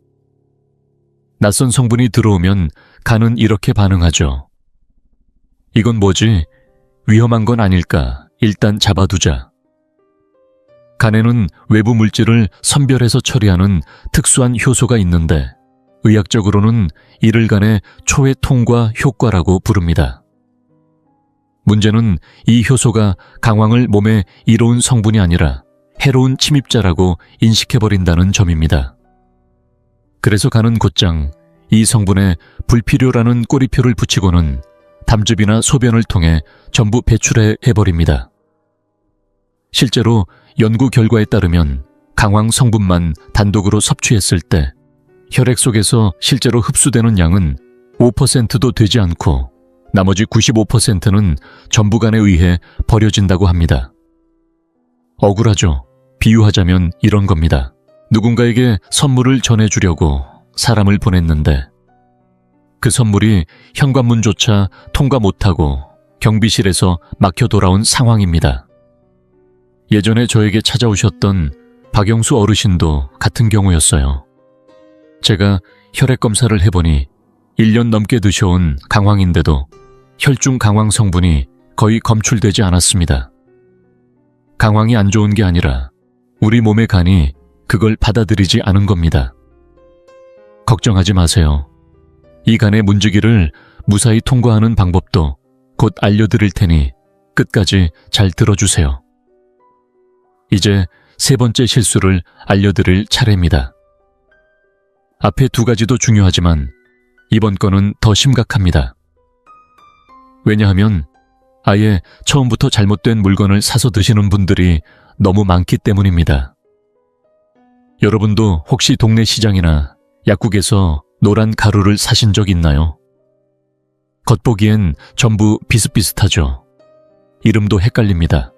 낯선 성분이 들어오면 간은 이렇게 반응하죠. 이건 뭐지? 위험한 건 아닐까? 일단 잡아두자. 간에는 외부 물질을 선별해서 처리하는 특수한 효소가 있는데 의학적으로는 이를 간의 초회 통과 효과라고 부릅니다. 문제는 이 효소가 강황을 몸에 이로운 성분이 아니라 해로운 침입자라고 인식해버린다는 점입니다. 그래서 간은 곧장 이 성분에 불필요라는 꼬리표를 붙이고는 담즙이나 소변을 통해 전부 배출해버립니다. 실제로 연구 결과에 따르면 강황 성분만 단독으로 섭취했을 때 혈액 속에서 실제로 흡수되는 양은 5%도 되지 않고 나머지 95%는 전부 간에 의해 버려진다고 합니다. 억울하죠. 비유하자면 이런 겁니다. 누군가에게 선물을 전해주려고 사람을 보냈는데 그 선물이 현관문조차 통과 못하고 경비실에서 막혀 돌아온 상황입니다. 예전에 저에게 찾아오셨던 박영수 어르신도 같은 경우였어요. 제가 혈액 검사를 해보니 1년 넘게 드셔온 강황인데도 혈중 강황 성분이 거의 검출되지 않았습니다. 강황이 안 좋은 게 아니라 우리 몸의 간이 그걸 받아들이지 않은 겁니다. 걱정하지 마세요. 이 간의 문지기를 무사히 통과하는 방법도 곧 알려드릴 테니 끝까지 잘 들어주세요. 이제 세 번째 실수를 알려드릴 차례입니다. 앞에 두 가지도 중요하지만 이번 건은 더 심각합니다. 왜냐하면 아예 처음부터 잘못된 물건을 사서 드시는 분들이 너무 많기 때문입니다. 여러분도 혹시 동네 시장이나 약국에서 노란 가루를 사신 적 있나요? 겉보기엔 전부 비슷비슷하죠. 이름도 헷갈립니다.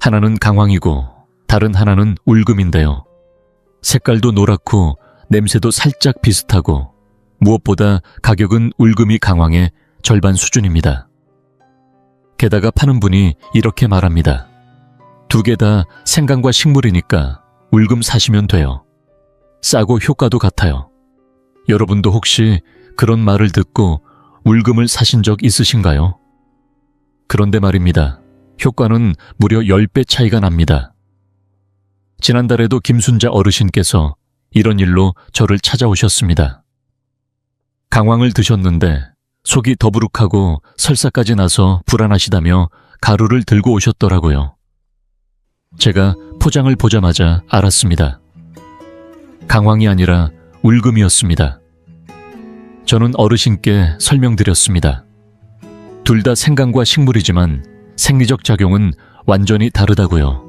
하나는 강황이고 다른 하나는 울금인데요. 색깔도 노랗고 냄새도 살짝 비슷하고 무엇보다 가격은 울금이 강황의 절반 수준입니다. 게다가 파는 분이 이렇게 말합니다. 두 개 다 생강과 식물이니까 울금 사시면 돼요. 싸고 효과도 같아요. 여러분도 혹시 그런 말을 듣고 울금을 사신 적 있으신가요? 그런데 말입니다. 효과는 무려 10배 차이가 납니다. 지난달에도 김순자 어르신께서 이런 일로 저를 찾아오셨습니다. 강황을 드셨는데 속이 더부룩하고 설사까지 나서 불안하시다며 가루를 들고 오셨더라고요. 제가 포장을 보자마자 알았습니다. 강황이 아니라 울금이었습니다. 저는 어르신께 설명드렸습니다. 둘 다 생강과 식물이지만 생리적 작용은 완전히 다르다고요.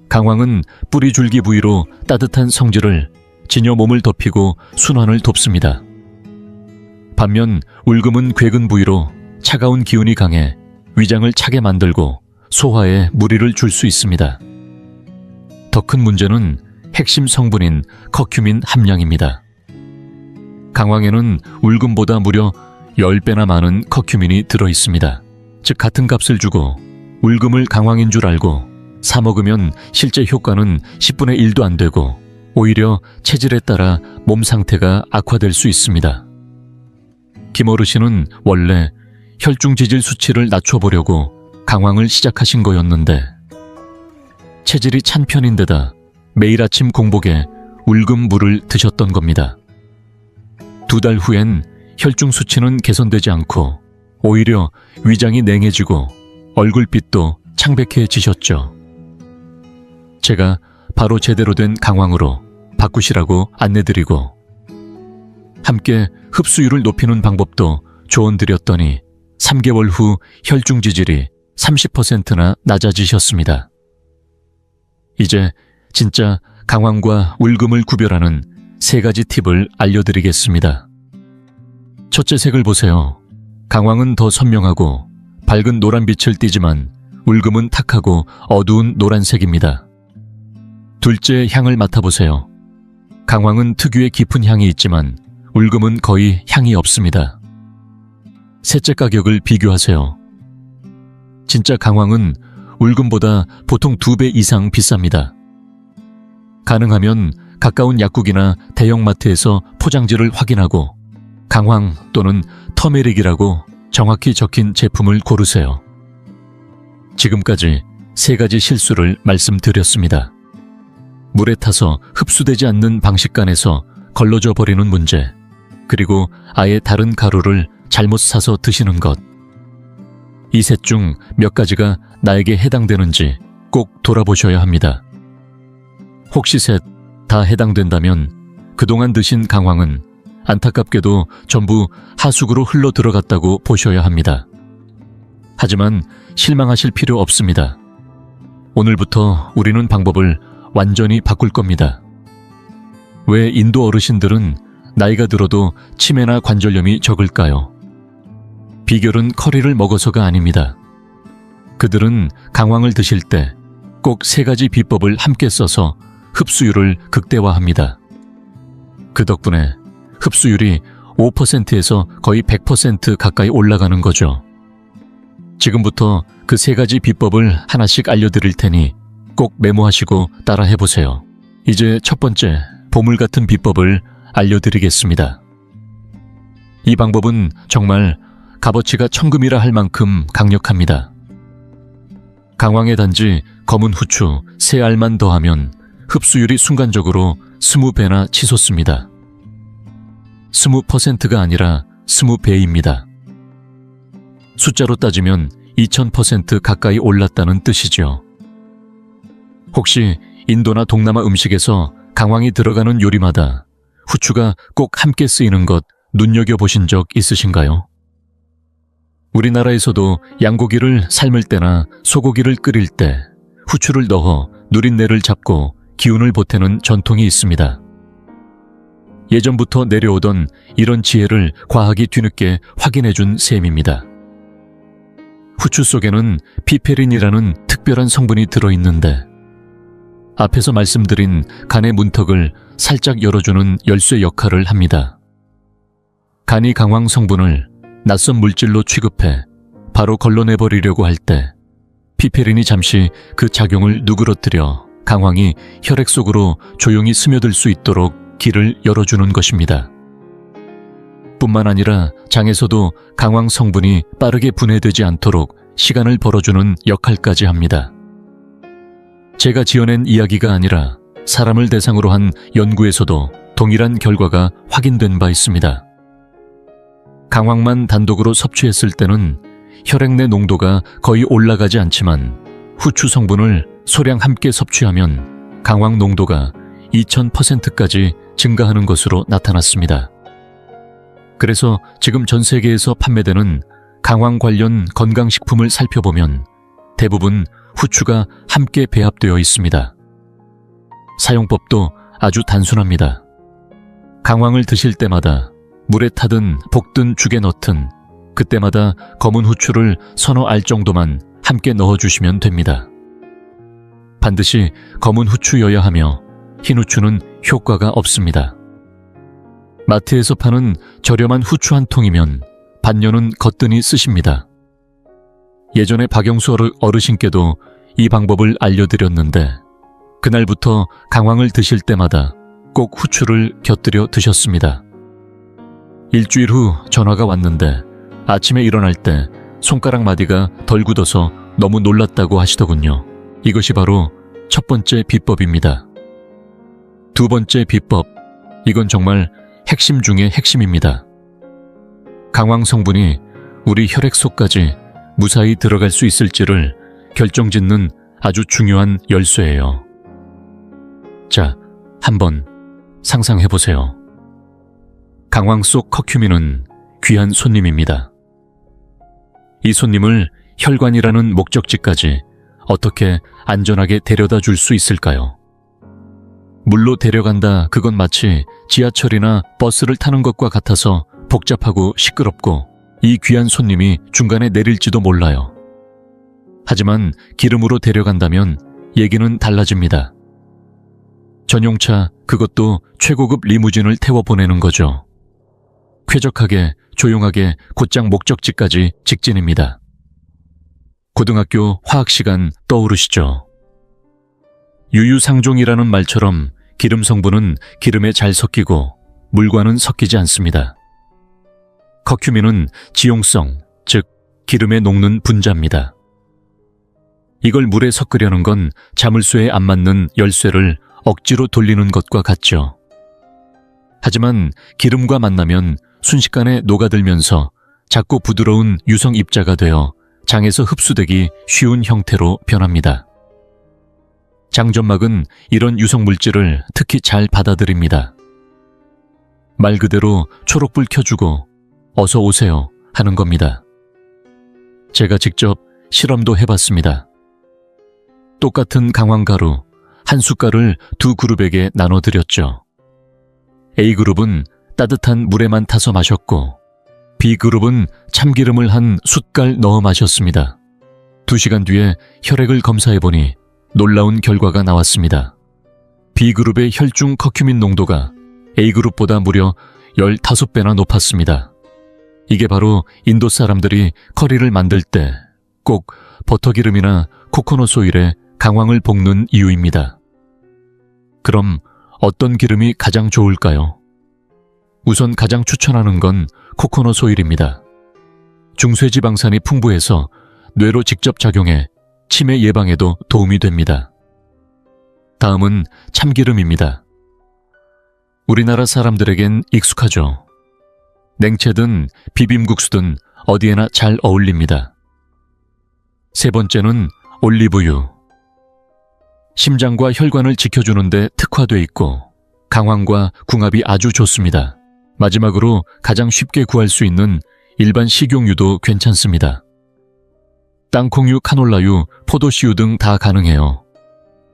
강황은 뿌리 줄기 부위로 따뜻한 성질을 지녀 몸을 덮이고 순환을 돕습니다. 반면 울금은 괴근 부위로 차가운 기운이 강해 위장을 차게 만들고 소화에 무리를 줄 수 있습니다. 더 큰 문제는 핵심 성분인 커큐민 함량입니다. 강황에는 울금보다 무려 10배나 많은 커큐민이 들어있습니다. 즉 같은 값을 주고 울금을 강황인 줄 알고 사 먹으면 실제 효과는 10분의 1도 안 되고 오히려 체질에 따라 몸 상태가 악화될 수 있습니다. 김 어르신은 원래 혈중 지질 수치를 낮춰보려고 강황을 시작하신 거였는데 체질이 찬 편인데다 매일 아침 공복에 울금 물을 드셨던 겁니다. 2달 후엔 혈중 수치는 개선되지 않고 오히려 위장이 냉해지고 얼굴빛도 창백해지셨죠. 제가 바로 제대로 된 강황으로 바꾸시라고 안내드리고 함께 흡수율을 높이는 방법도 조언드렸더니 3개월 후 혈중 지질이 30%나 낮아지셨습니다. 이제 진짜 강황과 울금을 구별하는 3가지 팁을 알려드리겠습니다. 첫째 색을 보세요. 강황은 더 선명하고 밝은 노란빛을 띠지만 울금은 탁하고 어두운 노란색입니다. 둘째 향을 맡아보세요. 강황은 특유의 깊은 향이 있지만 울금은 거의 향이 없습니다. 셋째 가격을 비교하세요. 진짜 강황은 울금보다 보통 2배 이상 비쌉니다. 가능하면 가까운 약국이나 대형마트에서 포장지를 확인하고 강황 또는 터메릭이라고 정확히 적힌 제품을 고르세요. 지금까지 3가지 실수를 말씀드렸습니다. 물에 타서 흡수되지 않는 방식간에서 걸러져 버리는 문제, 그리고 아예 다른 가루를 잘못 사서 드시는 것. 이 셋 중 몇 가지가 나에게 해당되는지 꼭 돌아보셔야 합니다. 혹시 셋 다 해당된다면 그동안 드신 강황은 안타깝게도 전부 하수구로 흘러 들어갔다고 보셔야 합니다. 하지만 실망하실 필요 없습니다. 오늘부터 우리는 방법을 완전히 바꿀 겁니다. 왜 인도 어르신들은 나이가 들어도 치매나 관절염이 적을까요? 비결은 커리를 먹어서가 아닙니다. 그들은 강황을 드실 때 꼭 3가지 비법을 함께 써서 흡수율을 극대화합니다. 그 덕분에 흡수율이 5%에서 거의 100% 가까이 올라가는 거죠. 지금부터 그 3가지 비법을 하나씩 알려드릴 테니 꼭 메모하시고 따라해보세요. 이제 첫 번째, 보물 같은 비법을 알려드리겠습니다. 이 방법은 정말 값어치가 천금이라 할 만큼 강력합니다. 강황에 단지 검은 후추 3알만 더하면 흡수율이 순간적으로 20배나 치솟습니다. 20%가 아니라 20배입니다. 숫자로 따지면 2000% 가까이 올랐다는 뜻이죠. 혹시 인도나 동남아 음식에서 강황이 들어가는 요리마다 후추가 꼭 함께 쓰이는 것 눈여겨보신 적 있으신가요? 우리나라에서도 양고기를 삶을 때나 소고기를 끓일 때 후추를 넣어 누린내를 잡고 기운을 보태는 전통이 있습니다. 예전부터 내려오던 이런 지혜를 과학이 뒤늦게 확인해준 셈입니다. 후추 속에는 피페린이라는 특별한 성분이 들어있는데 앞에서 말씀드린 간의 문턱을 살짝 열어주는 열쇠 역할을 합니다. 간이 강황 성분을 낯선 물질로 취급해 바로 걸러내버리려고 할 때 피페린이 잠시 그 작용을 누그러뜨려 강황이 혈액 속으로 조용히 스며들 수 있도록 길을 열어주는 것입니다. 뿐만 아니라 장에서도 강황 성분이 빠르게 분해되지 않도록 시간을 벌어주는 역할까지 합니다. 제가 지어낸 이야기가 아니라 사람을 대상으로 한 연구에서도 동일한 결과가 확인된 바 있습니다. 강황만 단독으로 섭취했을 때는 혈액 내 농도가 거의 올라가지 않지만 후추 성분을 소량 함께 섭취하면 강황 농도가 2000%까지 증가하는 것으로 나타났습니다. 그래서 지금 전 세계에서 판매되는 강황 관련 건강식품을 살펴보면 대부분 후추가 함께 배합되어 있습니다. 사용법도 아주 단순합니다. 강황을 드실 때마다 물에 타든 볶든 죽에 넣든 그때마다 검은 후추를 서너 알 정도만 함께 넣어주시면 됩니다. 반드시 검은 후추여야 하며 흰 후추는 효과가 없습니다. 마트에서 파는 저렴한 후추 한 통이면 반년은 거뜬히 쓰십니다. 예전에 박영수 어르신께도 이 방법을 알려드렸는데 그날부터 강황을 드실 때마다 꼭 후추를 곁들여 드셨습니다. 일주일 후 전화가 왔는데 아침에 일어날 때 손가락 마디가 덜 굳어서 너무 놀랐다고 하시더군요. 이것이 바로 첫 번째 비법입니다. 두 번째 비법, 이건 정말 핵심 중의 핵심입니다. 강황 성분이 우리 혈액 속까지 무사히 들어갈 수 있을지를 결정짓는 아주 중요한 열쇠예요. 자, 한번 상상해보세요. 강황 속 커큐민은 귀한 손님입니다. 이 손님을 혈관이라는 목적지까지 어떻게 안전하게 데려다 줄 수 있을까요? 물로 데려간다, 그건 마치 지하철이나 버스를 타는 것과 같아서 복잡하고 시끄럽고 이 귀한 손님이 중간에 내릴지도 몰라요. 하지만 기름으로 데려간다면 얘기는 달라집니다. 전용차, 그것도 최고급 리무진을 태워 보내는 거죠. 쾌적하게, 조용하게 곧장 목적지까지 직진입니다. 고등학교 화학 시간 떠오르시죠? 유유상종이라는 말처럼 기름 성분은 기름에 잘 섞이고 물과는 섞이지 않습니다. 커큐민은 지용성, 즉 기름에 녹는 분자입니다. 이걸 물에 섞으려는 건 자물쇠에 안 맞는 열쇠를 억지로 돌리는 것과 같죠. 하지만 기름과 만나면 순식간에 녹아들면서 작고 부드러운 유성 입자가 되어 장에서 흡수되기 쉬운 형태로 변합니다. 장점막은 이런 유성 물질을 특히 잘 받아들입니다. 말 그대로 초록불 켜주고 어서 오세요 하는 겁니다. 제가 직접 실험도 해봤습니다. 똑같은 강황가루 한 숟갈을 두 그룹에게 나눠드렸죠. A그룹은 따뜻한 물에만 타서 마셨고 B그룹은 참기름을 한 숟갈 넣어 마셨습니다. 2시간 뒤에 혈액을 검사해보니 놀라운 결과가 나왔습니다. B그룹의 혈중 커큐민 농도가 A그룹보다 무려 15배나 높았습니다. 이게 바로 인도 사람들이 커리를 만들 때 꼭 버터기름이나 코코넛 오일에 강황을 볶는 이유입니다. 그럼 어떤 기름이 가장 좋을까요? 우선 가장 추천하는 건 코코넛 오일입니다. 중쇠지방산이 풍부해서 뇌로 직접 작용해 치매 예방에도 도움이 됩니다. 다음은 참기름입니다. 우리나라 사람들에겐 익숙하죠. 냉채든 비빔국수든 어디에나 잘 어울립니다. 세 번째는 올리브유. 심장과 혈관을 지켜주는데 특화돼 있고 강황과 궁합이 아주 좋습니다. 마지막으로 가장 쉽게 구할 수 있는 일반 식용유도 괜찮습니다. 땅콩유, 카놀라유, 포도씨유 등 다 가능해요.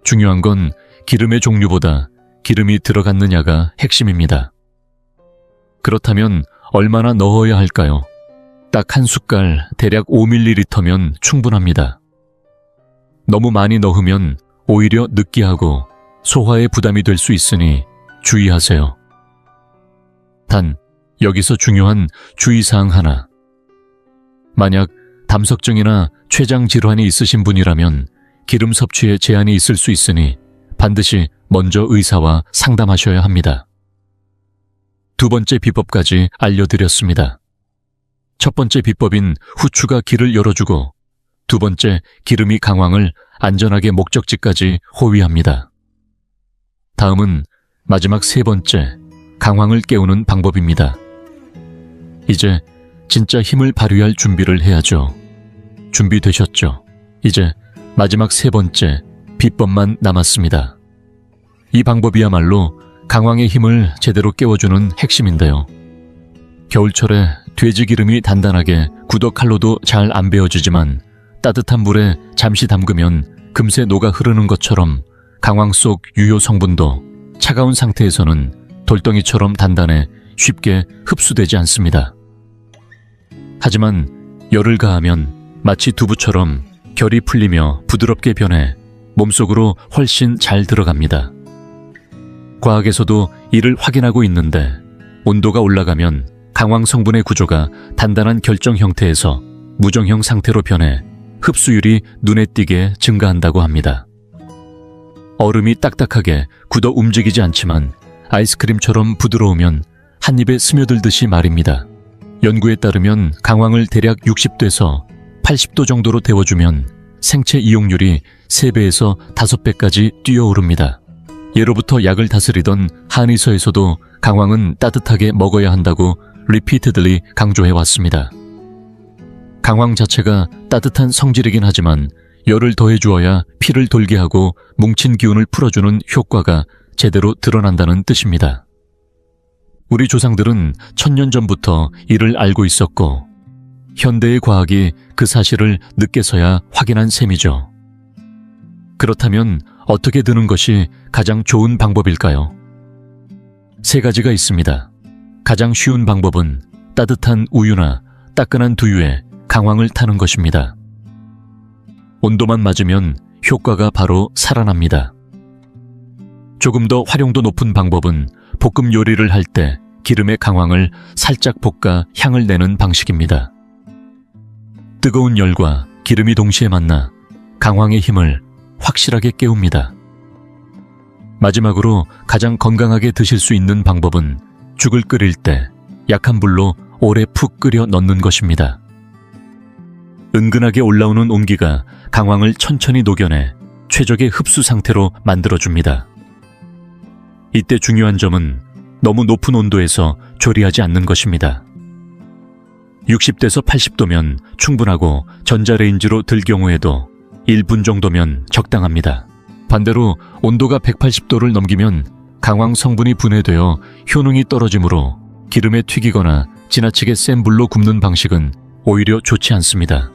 중요한 건 기름의 종류보다 기름이 들어갔느냐가 핵심입니다. 그렇다면 얼마나 넣어야 할까요? 딱 한 숟갈, 대략 5ml면 충분합니다. 너무 많이 넣으면 오히려 느끼하고 소화에 부담이 될 수 있으니 주의하세요. 단, 여기서 중요한 주의사항 하나. 만약 담석증이나 췌장 질환이 있으신 분이라면 기름 섭취에 제한이 있을 수 있으니 반드시 먼저 의사와 상담하셔야 합니다. 두 번째 비법까지 알려드렸습니다. 첫 번째 비법인 후추가 길을 열어주고 두 번째 기름이 강황을 안전하게 목적지까지 호위합니다. 다음은 마지막 세 번째 강황을 깨우는 방법입니다. 이제 진짜 힘을 발휘할 준비를 해야죠. 준비되셨죠? 이제 마지막 세 번째 비법만 남았습니다. 이 방법이야말로 강황의 힘을 제대로 깨워주는 핵심인데요. 겨울철에 돼지 기름이 단단하게 굳어 칼로도 잘 안 베어지지만 따뜻한 물에 잠시 담그면 금세 녹아 흐르는 것처럼 강황 속 유효 성분도 차가운 상태에서는 돌덩이처럼 단단해 쉽게 흡수되지 않습니다. 하지만 열을 가하면 마치 두부처럼 결이 풀리며 부드럽게 변해 몸속으로 훨씬 잘 들어갑니다. 과학에서도 이를 확인하고 있는데 온도가 올라가면 강황 성분의 구조가 단단한 결정 형태에서 무정형 상태로 변해 흡수율이 눈에 띄게 증가한다고 합니다. 얼음이 딱딱하게 굳어 움직이지 않지만 아이스크림처럼 부드러우면 한 입에 스며들듯이 말입니다. 연구에 따르면 강황을 대략 60도에서 80도 정도로 데워주면 생체 이용률이 3배에서 5배까지 뛰어오릅니다. 예로부터 약을 다스리던 한의서에서도 강황은 따뜻하게 먹어야 한다고 리피트들리 강조해왔습니다. 강황 자체가 따뜻한 성질이긴 하지만 열을 더해주어야 피를 돌게 하고 뭉친 기운을 풀어주는 효과가 제대로 드러난다는 뜻입니다. 우리 조상들은 1000년 전부터 이를 알고 있었고 현대의 과학이 그 사실을 늦게서야 확인한 셈이죠. 그렇다면 어떻게 드는 것이 가장 좋은 방법일까요? 3가지가 있습니다. 가장 쉬운 방법은 따뜻한 우유나 따끈한 두유에 강황을 타는 것입니다. 온도만 맞으면 효과가 바로 살아납니다. 조금 더 활용도 높은 방법은 볶음 요리를 할 때 기름에 강황을 살짝 볶아 향을 내는 방식입니다. 뜨거운 열과 기름이 동시에 만나 강황의 힘을 확실하게 깨웁니다. 마지막으로 가장 건강하게 드실 수 있는 방법은 죽을 끓일 때 약한 불로 오래 푹 끓여 넣는 것입니다. 은근하게 올라오는 온기가 강황을 천천히 녹여내 최적의 흡수 상태로 만들어줍니다. 이때 중요한 점은 너무 높은 온도에서 조리하지 않는 것입니다. 60도에서 80도면 충분하고 전자레인지로 들 경우에도 1분 정도면 적당합니다. 반대로 온도가 180도를 넘기면 강황 성분이 분해되어 효능이 떨어지므로 기름에 튀기거나 지나치게 센 불로 굽는 방식은 오히려 좋지 않습니다.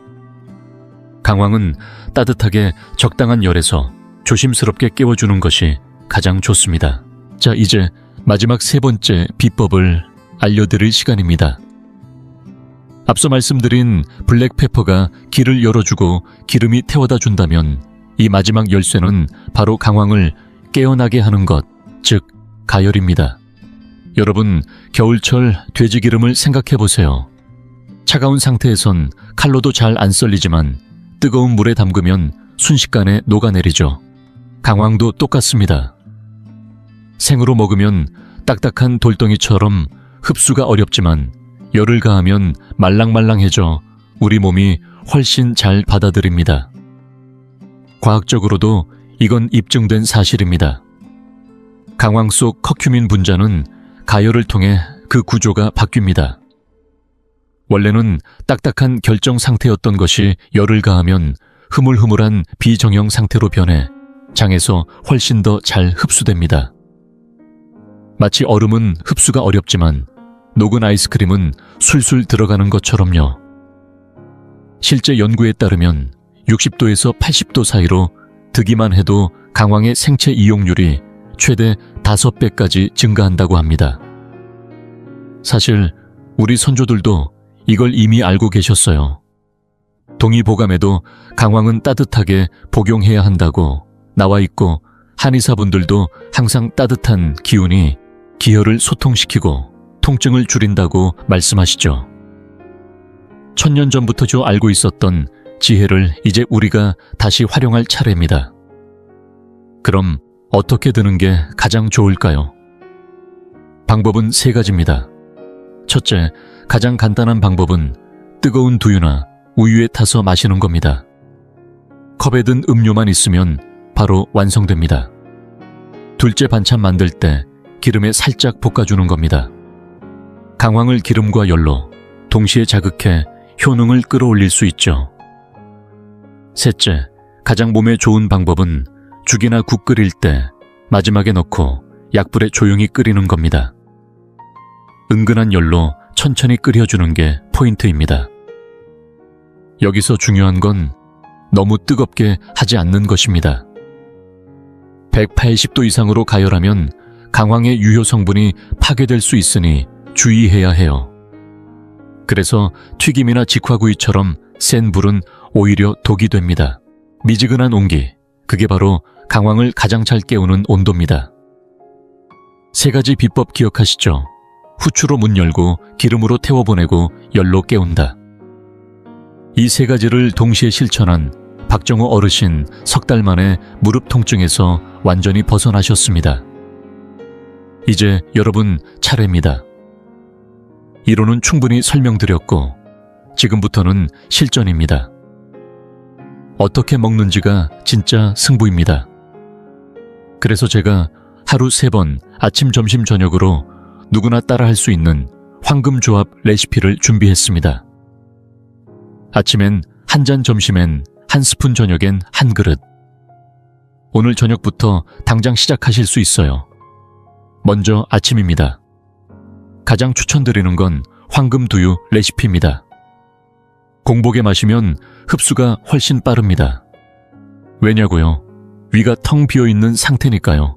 강황은 따뜻하게 적당한 열에서 조심스럽게 깨워주는 것이 가장 좋습니다. 자, 이제 마지막 3번째 비법을 알려드릴 시간입니다. 앞서 말씀드린 블랙페퍼가 길을 열어주고 기름이 태워다 준다면 이 마지막 열쇠는 바로 강황을 깨어나게 하는 것, 즉 가열입니다. 여러분, 겨울철 돼지기름을 생각해보세요. 차가운 상태에선 칼로도 잘 안 썰리지만 뜨거운 물에 담그면 순식간에 녹아내리죠. 강황도 똑같습니다. 생으로 먹으면 딱딱한 돌덩이처럼 흡수가 어렵지만 열을 가하면 말랑말랑해져 우리 몸이 훨씬 잘 받아들입니다. 과학적으로도 이건 입증된 사실입니다. 강황 속 커큐민 분자는 가열을 통해 그 구조가 바뀝니다. 원래는 딱딱한 결정 상태였던 것이 열을 가하면 흐물흐물한 비정형 상태로 변해 장에서 훨씬 더 잘 흡수됩니다. 마치 얼음은 흡수가 어렵지만 녹은 아이스크림은 술술 들어가는 것처럼요. 실제 연구에 따르면 60도에서 80도 사이로 드기만 해도 강황의 생체 이용률이 최대 5배까지 증가한다고 합니다. 사실 우리 선조들도 이걸 이미 알고 계셨어요. 동의보감에도 강황은 따뜻하게 복용해야 한다고 나와 있고 한의사분들도 항상 따뜻한 기운이 기혈을 소통시키고 통증을 줄인다고 말씀하시죠. 1000년 전부터 알고 있었던 지혜를 이제 우리가 다시 활용할 차례입니다. 그럼 어떻게 드는 게 가장 좋을까요? 방법은 3가지입니다. 첫째, 가장 간단한 방법은 뜨거운 두유나 우유에 타서 마시는 겁니다. 컵에 든 음료만 있으면 바로 완성됩니다. 둘째 반찬 만들 때 기름에 살짝 볶아주는 겁니다. 강황을 기름과 열로 동시에 자극해 효능을 끌어올릴 수 있죠. 셋째, 가장 몸에 좋은 방법은 죽이나 국 끓일 때 마지막에 넣고 약불에 조용히 끓이는 겁니다. 은근한 열로 천천히 끓여주는 게 포인트입니다. 여기서 중요한 건 너무 뜨겁게 하지 않는 것입니다. 180도 이상으로 가열하면 강황의 유효 성분이 파괴될 수 있으니 주의해야 해요. 그래서 튀김이나 직화구이처럼 센 불은 오히려 독이 됩니다. 미지근한 온기, 그게 바로 강황을 가장 잘 깨우는 온도입니다. 3가지 비법 기억하시죠? 후추로 문 열고 기름으로 태워보내고 열로 깨운다. 이 세 가지를 동시에 실천한 박정호 어르신 3달 만에 무릎 통증에서 완전히 벗어나셨습니다. 이제 여러분 차례입니다. 이론은 충분히 설명드렸고 지금부터는 실전입니다. 어떻게 먹는지가 진짜 승부입니다. 그래서 제가 하루 3번 아침, 점심, 저녁으로 누구나 따라할 수 있는 황금조합 레시피를 준비했습니다. 아침엔 한 잔, 점심엔 한 스푼, 저녁엔 한 그릇. 오늘 저녁부터 당장 시작하실 수 있어요. 먼저 아침입니다. 가장 추천드리는 건 황금두유 레시피입니다. 공복에 마시면 흡수가 훨씬 빠릅니다. 왜냐고요? 위가 텅 비어있는 상태니까요.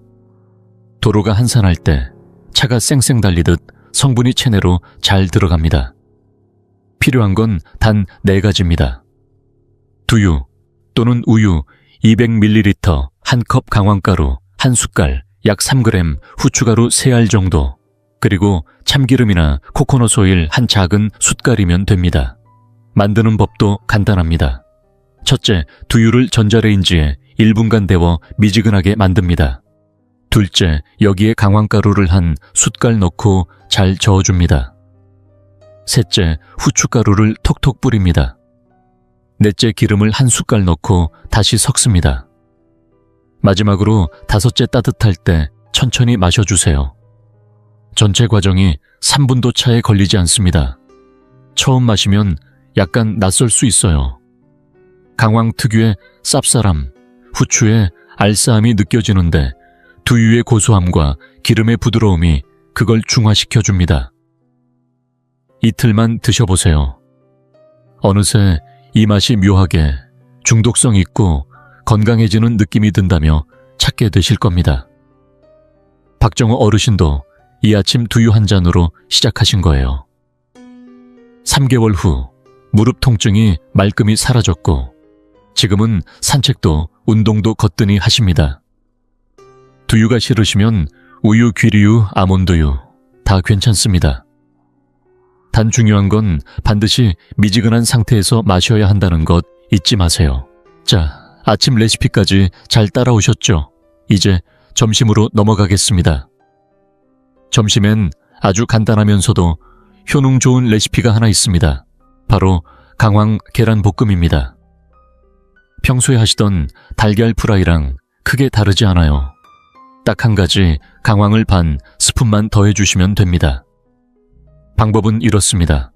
도로가 한산할 때 차가 쌩쌩 달리듯 성분이 체내로 잘 들어갑니다. 필요한 건 단 4가지입니다. 두유 또는 우유 200ml, 1컵 강황가루 1숟갈, 약 3g, 후추가루 3알 정도, 그리고 참기름이나 코코넛 오일 한 작은 숟갈이면 됩니다. 만드는 법도 간단합니다. 첫째, 두유를 전자레인지에 1분간 데워 미지근하게 만듭니다. 둘째, 여기에 강황가루를 한 숟갈 넣고 잘 저어줍니다. 셋째, 후춧가루를 톡톡 뿌립니다. 넷째, 기름을 한 숟갈 넣고 다시 섞습니다. 마지막으로 5째, 따뜻할 때 천천히 마셔주세요. 전체 과정이 3분도 차에 걸리지 않습니다. 처음 마시면 약간 낯설 수 있어요. 강황 특유의 쌉싸람, 후추의 알싸함이 느껴지는데 두유의 고소함과 기름의 부드러움이 그걸 중화시켜줍니다. 이틀만 드셔보세요. 어느새 이 맛이 묘하게 중독성 있고 건강해지는 느낌이 든다며 찾게 되실 겁니다. 박정호 어르신도 이 아침 두유 한 잔으로 시작하신 거예요. 3개월 후 무릎 통증이 말끔히 사라졌고 지금은 산책도 운동도 거뜬히 하십니다. 두유가 싫으시면 우유, 귀리유, 아몬드유 다 괜찮습니다. 단 중요한 건 반드시 미지근한 상태에서 마셔야 한다는 것 잊지 마세요. 자, 아침 레시피까지 잘 따라오셨죠? 이제 점심으로 넘어가겠습니다. 점심엔 아주 간단하면서도 효능 좋은 레시피가 하나 있습니다. 바로 강황 계란볶음입니다. 평소에 하시던 달걀 프라이랑 크게 다르지 않아요. 딱 한 가지 강황을 반 스푼만 더해주시면 됩니다. 방법은 이렇습니다.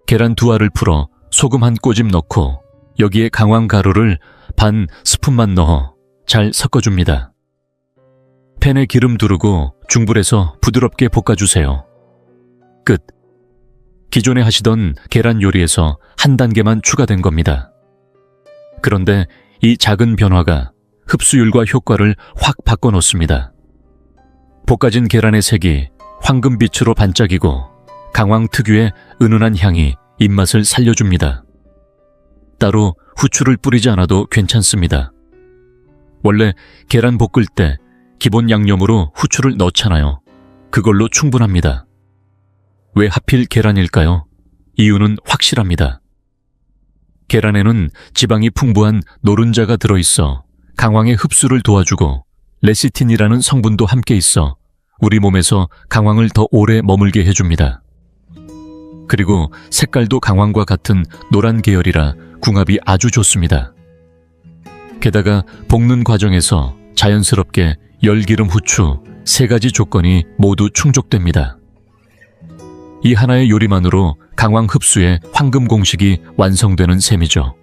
계란 2알을 풀어 소금 한 꼬집 넣고 여기에 강황 가루를 반 스푼만 넣어 잘 섞어줍니다. 팬에 기름 두르고 중불에서 부드럽게 볶아주세요. 끝. 기존에 하시던 계란 요리에서 한 단계만 추가된 겁니다. 그런데 이 작은 변화가 흡수율과 효과를 확 바꿔놓습니다. 볶아진 계란의 색이 황금빛으로 반짝이고 강황 특유의 은은한 향이 입맛을 살려줍니다. 따로 후추를 뿌리지 않아도 괜찮습니다. 원래 계란 볶을 때 기본 양념으로 후추를 넣잖아요. 그걸로 충분합니다. 왜 하필 계란일까요? 이유는 확실합니다. 계란에는 지방이 풍부한 노른자가 들어있어 강황의 흡수를 도와주고 레시틴이라는 성분도 함께 있어 우리 몸에서 강황을 더 오래 머물게 해줍니다. 그리고 색깔도 강황과 같은 노란 계열이라 궁합이 아주 좋습니다. 게다가 볶는 과정에서 자연스럽게 열기름, 후추 3가지 조건이 모두 충족됩니다. 이 하나의 요리만으로 강황 흡수의 황금 공식이 완성되는 셈이죠.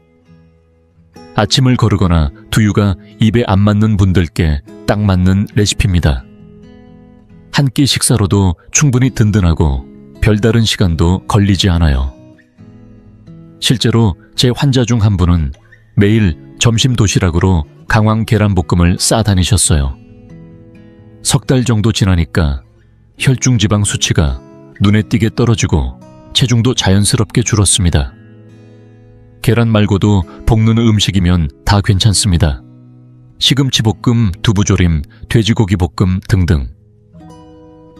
아침을 거르거나 두유가 입에 안 맞는 분들께 딱 맞는 레시피입니다. 한 끼 식사로도 충분히 든든하고 별다른 시간도 걸리지 않아요. 실제로 제 환자 중 한 분은 매일 점심 도시락으로 강황 계란볶음을 싸다니셨어요. 3달 정도 지나니까 혈중 지방 수치가 눈에 띄게 떨어지고 체중도 자연스럽게 줄었습니다. 계란 말고도 볶는 음식이면 다 괜찮습니다. 시금치 볶음, 두부조림, 돼지고기 볶음 등등.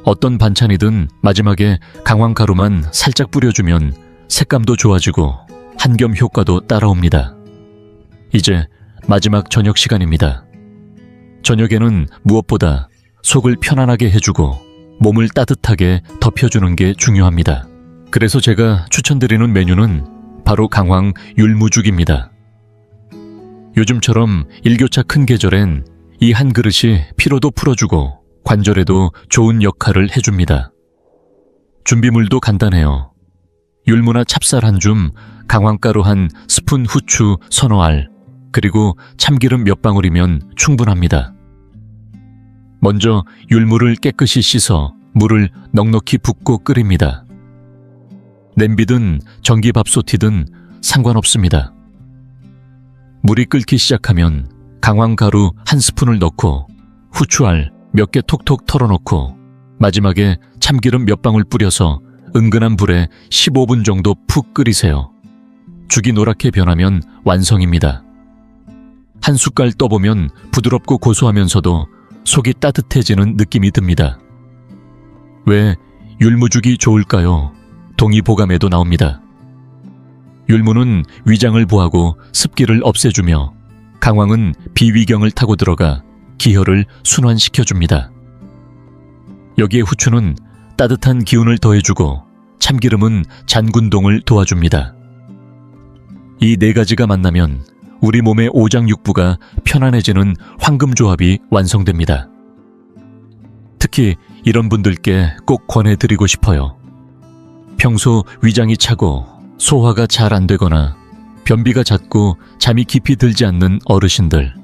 어떤 반찬이든 마지막에 강황가루만 살짝 뿌려주면 색감도 좋아지고 한겸 효과도 따라옵니다. 이제 마지막 저녁 시간입니다. 저녁에는 무엇보다 속을 편안하게 해주고 몸을 따뜻하게 덮여주는 게 중요합니다. 그래서 제가 추천드리는 메뉴는 바로 강황 율무죽입니다. 요즘처럼 일교차 큰 계절엔 이 한 그릇이 피로도 풀어주고 관절에도 좋은 역할을 해줍니다. 준비물도 간단해요. 율무나 찹쌀 한 줌, 강황가루 한 스푼, 후추 서너 알, 그리고 참기름 몇 방울이면 충분합니다. 먼저 율무를 깨끗이 씻어 물을 넉넉히 붓고 끓입니다. 냄비든 전기밥솥이든 상관없습니다. 물이 끓기 시작하면 강황가루 한 스푼을 넣고 후추알 몇 개 톡톡 털어놓고 마지막에 참기름 몇 방울 뿌려서 은근한 불에 15분 정도 푹 끓이세요. 죽이 노랗게 변하면 완성입니다. 한 숟갈 떠보면 부드럽고 고소하면서도 속이 따뜻해지는 느낌이 듭니다. 왜 율무죽이 좋을까요? 동의보감에도 나옵니다. 율무는 위장을 보하고 습기를 없애주며 강황은 비위경을 타고 들어가 기혈을 순환시켜줍니다. 여기에 후추는 따뜻한 기운을 더해주고 참기름은 잔군동을 도와줍니다. 이 네 가지가 만나면 우리 몸의 오장육부가 편안해지는 황금조합이 완성됩니다. 특히 이런 분들께 꼭 권해드리고 싶어요. 평소 위장이 차고 소화가 잘 안 되거나 변비가 잦고 잠이 깊이 들지 않는 어르신들.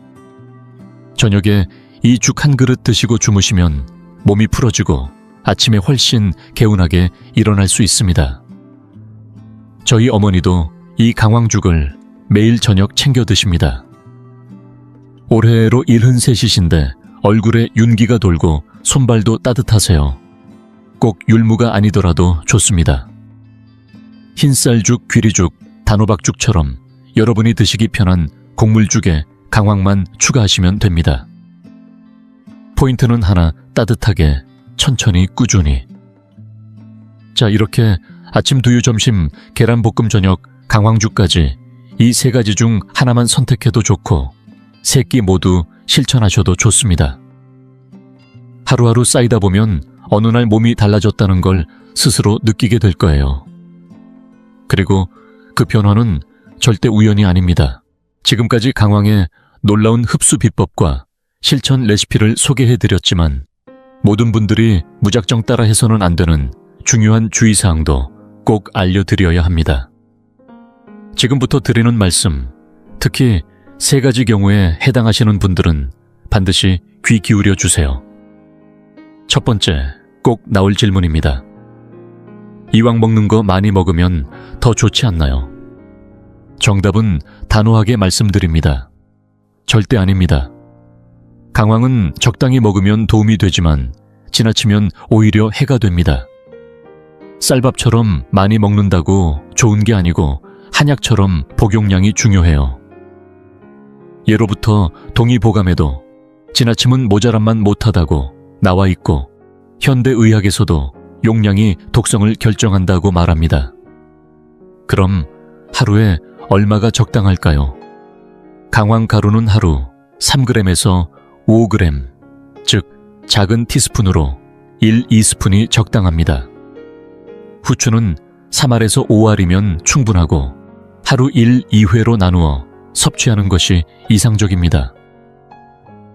저녁에 이 죽 한 그릇 드시고 주무시면 몸이 풀어지고 아침에 훨씬 개운하게 일어날 수 있습니다. 저희 어머니도 이 강황죽을 매일 저녁 챙겨 드십니다. 올해로 73이신데 얼굴에 윤기가 돌고 손발도 따뜻하세요. 꼭 율무가 아니더라도 좋습니다. 흰쌀죽, 귀리죽, 단호박죽처럼 여러분이 드시기 편한 곡물죽에 강황만 추가하시면 됩니다. 포인트는 하나, 따뜻하게, 천천히, 꾸준히. 자, 이렇게 아침, 두유, 점심, 계란볶음, 저녁, 강황죽까지 이 세 가지 중 하나만 선택해도 좋고 세 끼 모두 실천하셔도 좋습니다. 하루하루 쌓이다 보면 어느 날 몸이 달라졌다는 걸 스스로 느끼게 될 거예요. 그리고 그 변화는 절대 우연이 아닙니다. 지금까지 강황의 놀라운 흡수 비법과 실천 레시피를 소개해드렸지만 모든 분들이 무작정 따라 해서는 안 되는 중요한 주의사항도 꼭 알려드려야 합니다. 지금부터 드리는 말씀, 특히 세 가지 경우에 해당하시는 분들은 반드시 귀 기울여 주세요. 첫 번째, 꼭 나올 질문입니다. 이왕 먹는 거 많이 먹으면 더 좋지 않나요? 정답은 단호하게 말씀드립니다. 절대 아닙니다. 강황은 적당히 먹으면 도움이 되지만 지나치면 오히려 해가 됩니다. 쌀밥처럼 많이 먹는다고 좋은 게 아니고 한약처럼 복용량이 중요해요. 예로부터 동의보감에도 지나침은 모자람만 못하다고 나와 있고 현대의학에서도 용량이 독성을 결정한다고 말합니다. 그럼 하루에 얼마가 적당할까요? 강황가루는 하루 3g에서 5g, 즉 작은 티스푼으로 1, 2스푼이 적당합니다. 후추는 3알에서 5알이면 충분하고 하루 1, 2회로 나누어 섭취하는 것이 이상적입니다.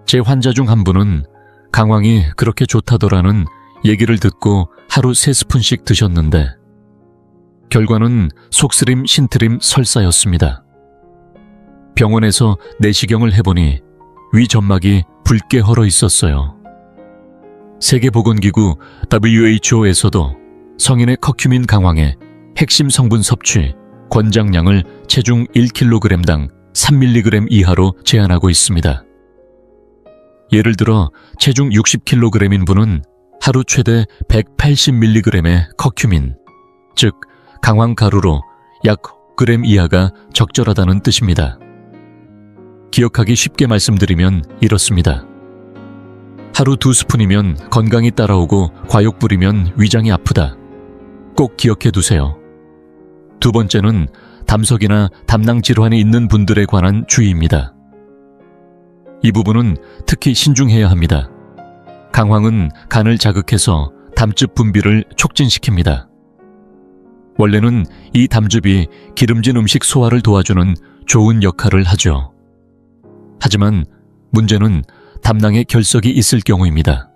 제 환자 중 한 분은 강황이 그렇게 좋다더라는 얘기를 듣고 하루 3스푼씩 드셨는데 결과는 속쓰림, 신트림, 설사였습니다. 병원에서 내시경을 해보니 위 점막이 붉게 헐어 있었어요. 세계보건기구 WHO에서도 성인의 커큐민 강황의 핵심 성분 섭취 권장량을 체중 1kg당 3mg 이하로 제한하고 있습니다. 예를 들어 체중 60kg인 분은 하루 최대 180mg의 커큐민, 즉 강황가루로 약 g 이하가 적절하다는 뜻입니다. 기억하기 쉽게 말씀드리면 이렇습니다. 하루 2스푼이면 건강이 따라오고 과욕 부리면 위장이 아프다. 꼭 기억해 두세요. 두 번째는 담석이나 담낭 질환이 있는 분들에 관한 주의입니다. 이 부분은 특히 신중해야 합니다. 강황은 간을 자극해서 담즙 분비를 촉진시킵니다. 원래는 이 담즙이 기름진 음식 소화를 도와주는 좋은 역할을 하죠. 하지만 문제는 담낭에 결석이 있을 경우입니다.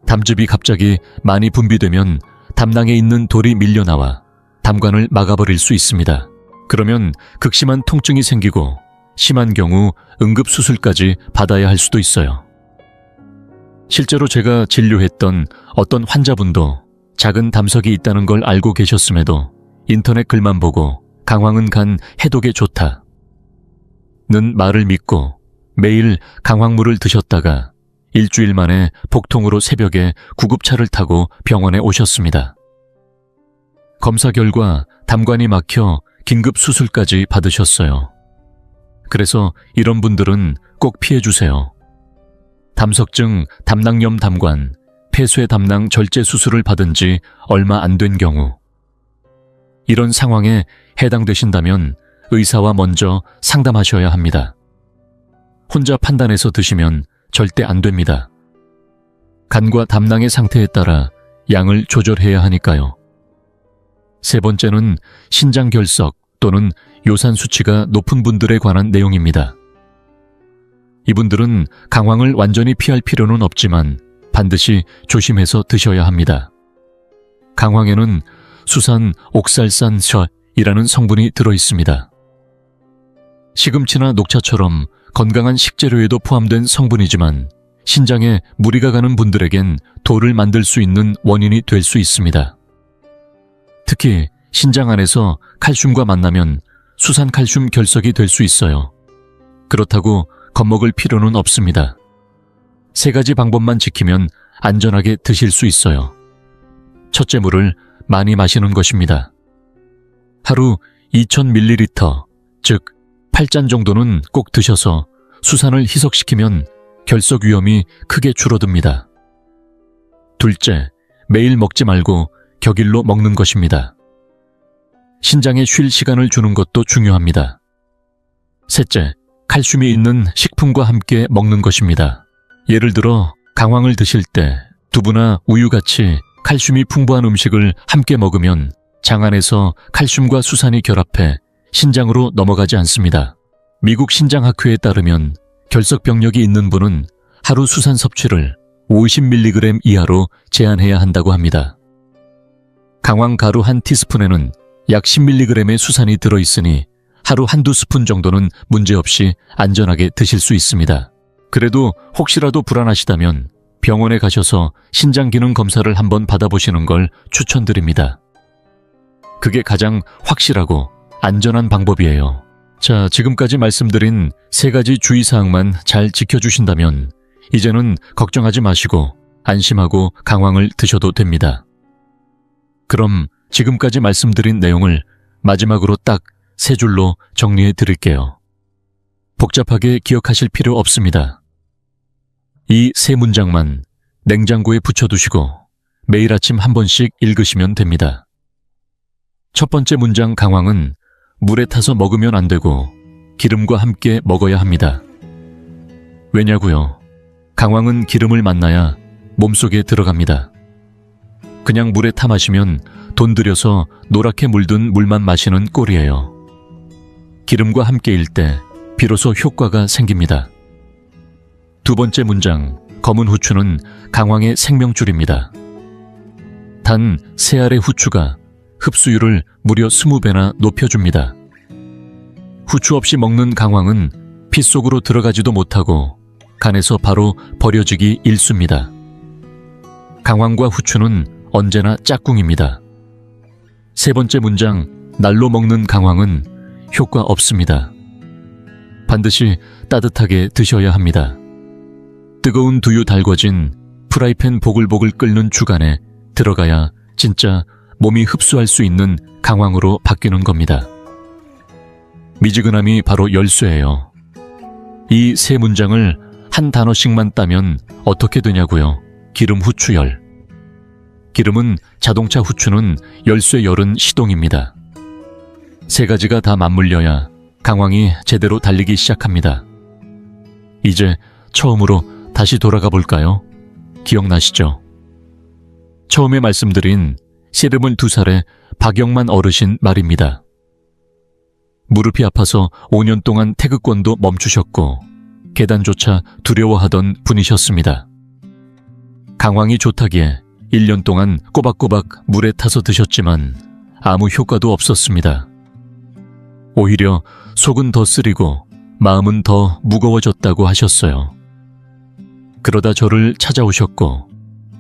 담즙이 갑자기 많이 분비되면 담낭에 있는 돌이 밀려나와 담관을 막아버릴 수 있습니다. 그러면 극심한 통증이 생기고 심한 경우 응급수술까지 받아야 할 수도 있어요. 실제로 제가 진료했던 어떤 환자분도 작은 담석이 있다는 걸 알고 계셨음에도 인터넷 글만 보고 강황은 간 해독에 좋다 는 말을 믿고 매일 강황물을 드셨다가 일주일 만에 복통으로 새벽에 구급차를 타고 병원에 오셨습니다. 검사 결과 담관이 막혀 긴급 수술까지 받으셨어요. 그래서 이런 분들은 꼭 피해주세요. 담석증, 담낭염 담관, 폐쇄 담낭 절제 수술을 받은 지 얼마 안 된 경우 이런 상황에 해당되신다면 의사와 먼저 상담하셔야 합니다. 혼자 판단해서 드시면 절대 안 됩니다. 간과 담낭의 상태에 따라 양을 조절해야 하니까요. 세 번째는 신장 결석 또는 요산 수치가 높은 분들에 관한 내용입니다. 이분들은 강황을 완전히 피할 필요는 없지만 반드시 조심해서 드셔야 합니다. 강황에는 수산 옥살산셔이라는 성분이 들어있습니다. 시금치나 녹차처럼 건강한 식재료에도 포함된 성분이지만 신장에 무리가 가는 분들에겐 돌을 만들 수 있는 원인이 될 수 있습니다. 특히 신장 안에서 칼슘과 만나면 수산칼슘 결석이 될 수 있어요. 그렇다고 겁먹을 필요는 없습니다. 세 가지 방법만 지키면 안전하게 드실 수 있어요. 첫째, 물을 많이 마시는 것입니다. 하루 2000ml, 즉 8잔 정도는 꼭 드셔서 수산을 희석시키면 결석 위험이 크게 줄어듭니다. 둘째, 매일 먹지 말고 격일로 먹는 것입니다. 신장에 쉴 시간을 주는 것도 중요합니다. 셋째, 칼슘이 있는 식품과 함께 먹는 것입니다. 예를 들어 강황을 드실 때 두부나 우유같이 칼슘이 풍부한 음식을 함께 먹으면 장 안에서 칼슘과 수산이 결합해 신장으로 넘어가지 않습니다. 미국 신장학회에 따르면 결석 병력이 있는 분은 하루 수산 섭취를 50mg 이하로 제한해야 한다고 합니다. 강황 가루 한 티스푼에는 약 10mg의 수산이 들어있으니 하루 한두 스푼 정도는 문제없이 안전하게 드실 수 있습니다. 그래도 혹시라도 불안하시다면 병원에 가셔서 신장기능 검사를 한번 받아보시는 걸 추천드립니다. 그게 가장 확실하고 안전한 방법이에요. 자, 지금까지 말씀드린 세 가지 주의사항만 잘 지켜주신다면 이제는 걱정하지 마시고 안심하고 강황을 드셔도 됩니다. 그럼 지금까지 말씀드린 내용을 마지막으로 딱 세 줄로 정리해 드릴게요. 복잡하게 기억하실 필요 없습니다. 이 세 문장만 냉장고에 붙여두시고 매일 아침 한 번씩 읽으시면 됩니다. 첫 번째 문장 강황은 물에 타서 먹으면 안 되고 기름과 함께 먹어야 합니다. 왜냐고요? 강황은 기름을 만나야 몸속에 들어갑니다. 그냥 물에 타 마시면 돈 들여서 노랗게 물든 물만 마시는 꼴이에요. 기름과 함께일 때 비로소 효과가 생깁니다. 두 번째 문장, 검은 후추는 강황의 생명줄입니다. 단 3알의 후추가 흡수율을 무려 20배나 높여줍니다. 후추 없이 먹는 강황은 피 속으로 들어가지도 못하고 간에서 바로 버려지기 일쑤입니다. 강황과 후추는 언제나 짝꿍입니다. 세 번째 문장, 날로 먹는 강황은 효과 없습니다. 반드시 따뜻하게 드셔야 합니다. 뜨거운 두유 달궈진 프라이팬 보글보글 끓는 주간에 들어가야 진짜 몸이 흡수할 수 있는 강황으로 바뀌는 겁니다. 미지근함이 바로 열쇠예요. 이 세 문장을 한 단어씩만 따면 어떻게 되냐고요? 기름 후추열. 기름은 자동차 후추는 열쇠 열은 시동입니다. 세 가지가 다 맞물려야 강황이 제대로 달리기 시작합니다. 이제 처음으로 다시 돌아가 볼까요? 기억나시죠? 처음에 말씀드린 72살의 박영만 어르신 말입니다. 무릎이 아파서 5년 동안 태극권도 멈추셨고 계단조차 두려워하던 분이셨습니다. 강황이 좋다기에 1년 동안 꼬박꼬박 물에 타서 드셨지만 아무 효과도 없었습니다. 오히려 속은 더 쓰리고 마음은 더 무거워졌다고 하셨어요. 그러다 저를 찾아오셨고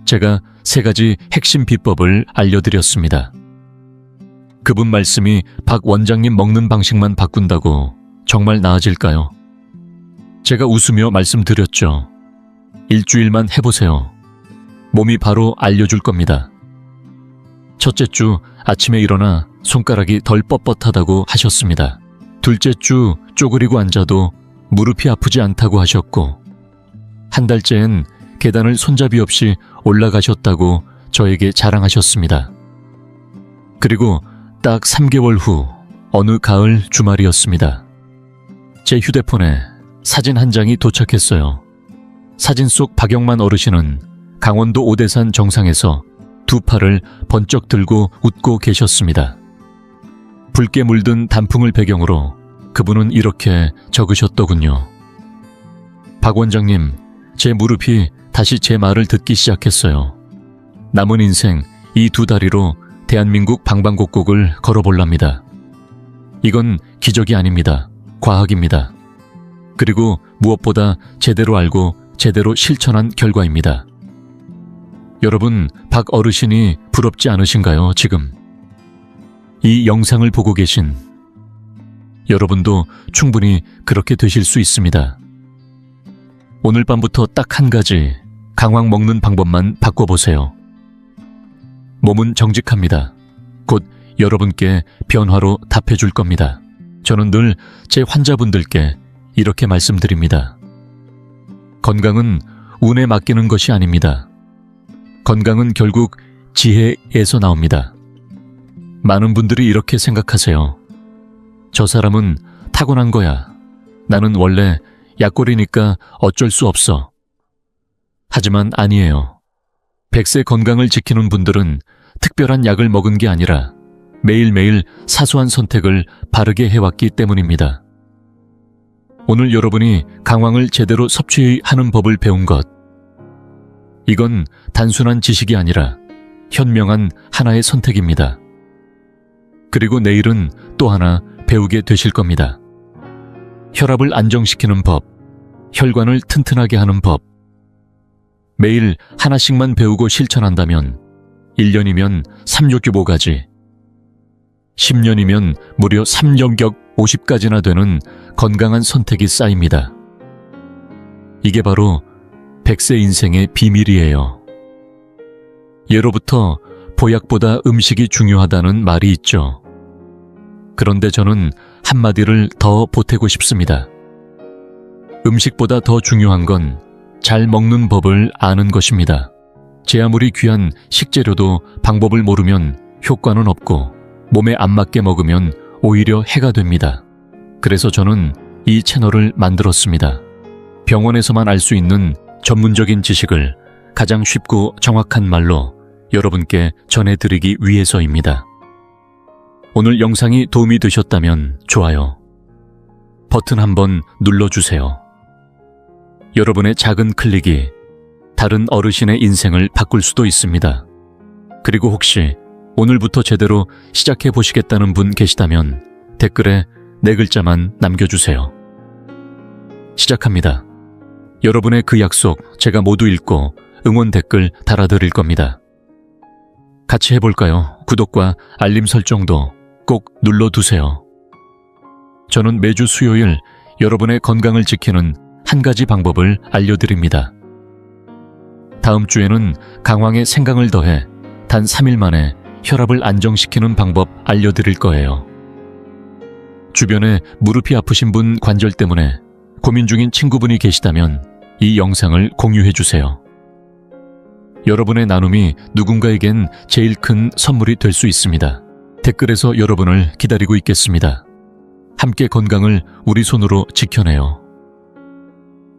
제가 3가지 핵심 비법을 알려드렸습니다. 그분 말씀이 박 원장님 먹는 방식만 바꾼다고 정말 나아질까요? 제가 웃으며 말씀드렸죠. 일주일만 해보세요. 몸이 바로 알려줄 겁니다. 첫째 주 아침에 일어나 손가락이 덜 뻣뻣하다고 하셨습니다. 둘째 주 쪼그리고 앉아도 무릎이 아프지 않다고 하셨고 한 달째엔 계단을 손잡이 없이 올라가셨다고 저에게 자랑하셨습니다. 그리고 딱 3개월 후 어느 가을 주말이었습니다. 제 휴대폰에 사진 한 장이 도착했어요. 사진 속 박영만 어르신은 강원도 오대산 정상에서 2팔을 번쩍 들고 웃고 계셨습니다. 붉게 물든 단풍을 배경으로 그분은 이렇게 적으셨더군요. 박 원장님, 제 무릎이 다시 제 말을 듣기 시작했어요. 남은 인생 이 2다리로 대한민국 방방곡곡을 걸어볼랍니다. 이건 기적이 아닙니다. 과학입니다. 그리고 무엇보다 제대로 알고 제대로 실천한 결과입니다. 여러분, 박 어르신이 부럽지 않으신가요, 지금? 이 영상을 보고 계신 여러분도 충분히 그렇게 되실 수 있습니다. 오늘 밤부터 딱 한 가지 강황 먹는 방법만 바꿔보세요. 몸은 정직합니다. 곧 여러분께 변화로 답해줄 겁니다. 저는 늘 제 환자분들께 이렇게 말씀드립니다. 건강은 운에 맡기는 것이 아닙니다. 건강은 결국 지혜에서 나옵니다. 많은 분들이 이렇게 생각하세요. 저 사람은 타고난 거야. 나는 원래 약골이니까 어쩔 수 없어. 하지만 아니에요. 100세 건강을 지키는 분들은 특별한 약을 먹은 게 아니라 매일매일 사소한 선택을 바르게 해왔기 때문입니다. 오늘 여러분이 강황을 제대로 섭취하는 법을 배운 것, 이건 단순한 지식이 아니라 현명한 하나의 선택입니다. 그리고 내일은 또 하나 배우게 되실 겁니다. 혈압을 안정시키는 법, 혈관을 튼튼하게 하는 법. 매일 하나씩만 배우고 실천한다면 1년이면 365가지, 10년이면 무려 3년격 50가지나 되는 건강한 선택이 쌓입니다. 이게 바로 100세 인생의 비밀이에요. 예로부터 보약보다 음식이 중요하다는 말이 있죠. 그런데 저는 한마디를 더 보태고 싶습니다. 음식보다 더 중요한 건 잘 먹는 법을 아는 것입니다. 제 아무리 귀한 식재료도 방법을 모르면 효과는 없고 몸에 안 맞게 먹으면 오히려 해가 됩니다. 그래서 저는 이 채널을 만들었습니다. 병원에서만 알 수 있는 전문적인 지식을 가장 쉽고 정확한 말로 여러분께 전해드리기 위해서입니다. 오늘 영상이 도움이 되셨다면 좋아요 버튼 한번 눌러주세요. 여러분의 작은 클릭이 다른 어르신의 인생을 바꿀 수도 있습니다. 그리고 혹시 오늘부터 제대로 시작해 보시겠다는 분 계시다면 댓글에 4글자만 남겨주세요. 시작합니다. 여러분의 그 약속 제가 모두 읽고 응원 댓글 달아드릴 겁니다. 같이 해볼까요? 구독과 알림 설정도 꼭 눌러두세요. 저는 매주 수요일 여러분의 건강을 지키는 한 가지 방법을 알려드립니다. 다음 주에는 강황에 생강을 더해 단 3일 만에 혈압을 안정시키는 방법 알려드릴 거예요. 주변에 무릎이 아프신 분 관절 때문에 고민 중인 친구분이 계시다면 이 영상을 공유해주세요. 여러분의 나눔이 누군가에겐 제일 큰 선물이 될 수 있습니다. 댓글에서 여러분을 기다리고 있겠습니다. 함께 건강을 우리 손으로 지켜내요.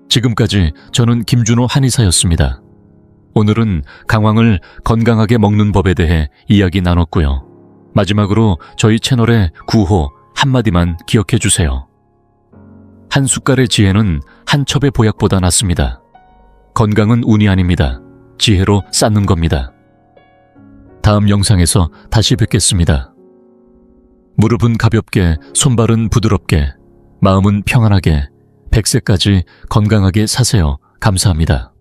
지금까지 저는 김준호 한의사였습니다. 오늘은 강황을 건강하게 먹는 법에 대해 이야기 나눴고요. 마지막으로 저희 채널의 구호 한마디만 기억해 주세요. 한 숟갈의 지혜는 한 첩의 보약보다 낫습니다. 건강은 운이 아닙니다. 지혜로 쌓는 겁니다. 다음 영상에서 다시 뵙겠습니다. 무릎은 가볍게, 손발은 부드럽게, 마음은 평안하게, 100세까지 건강하게 사세요. 감사합니다.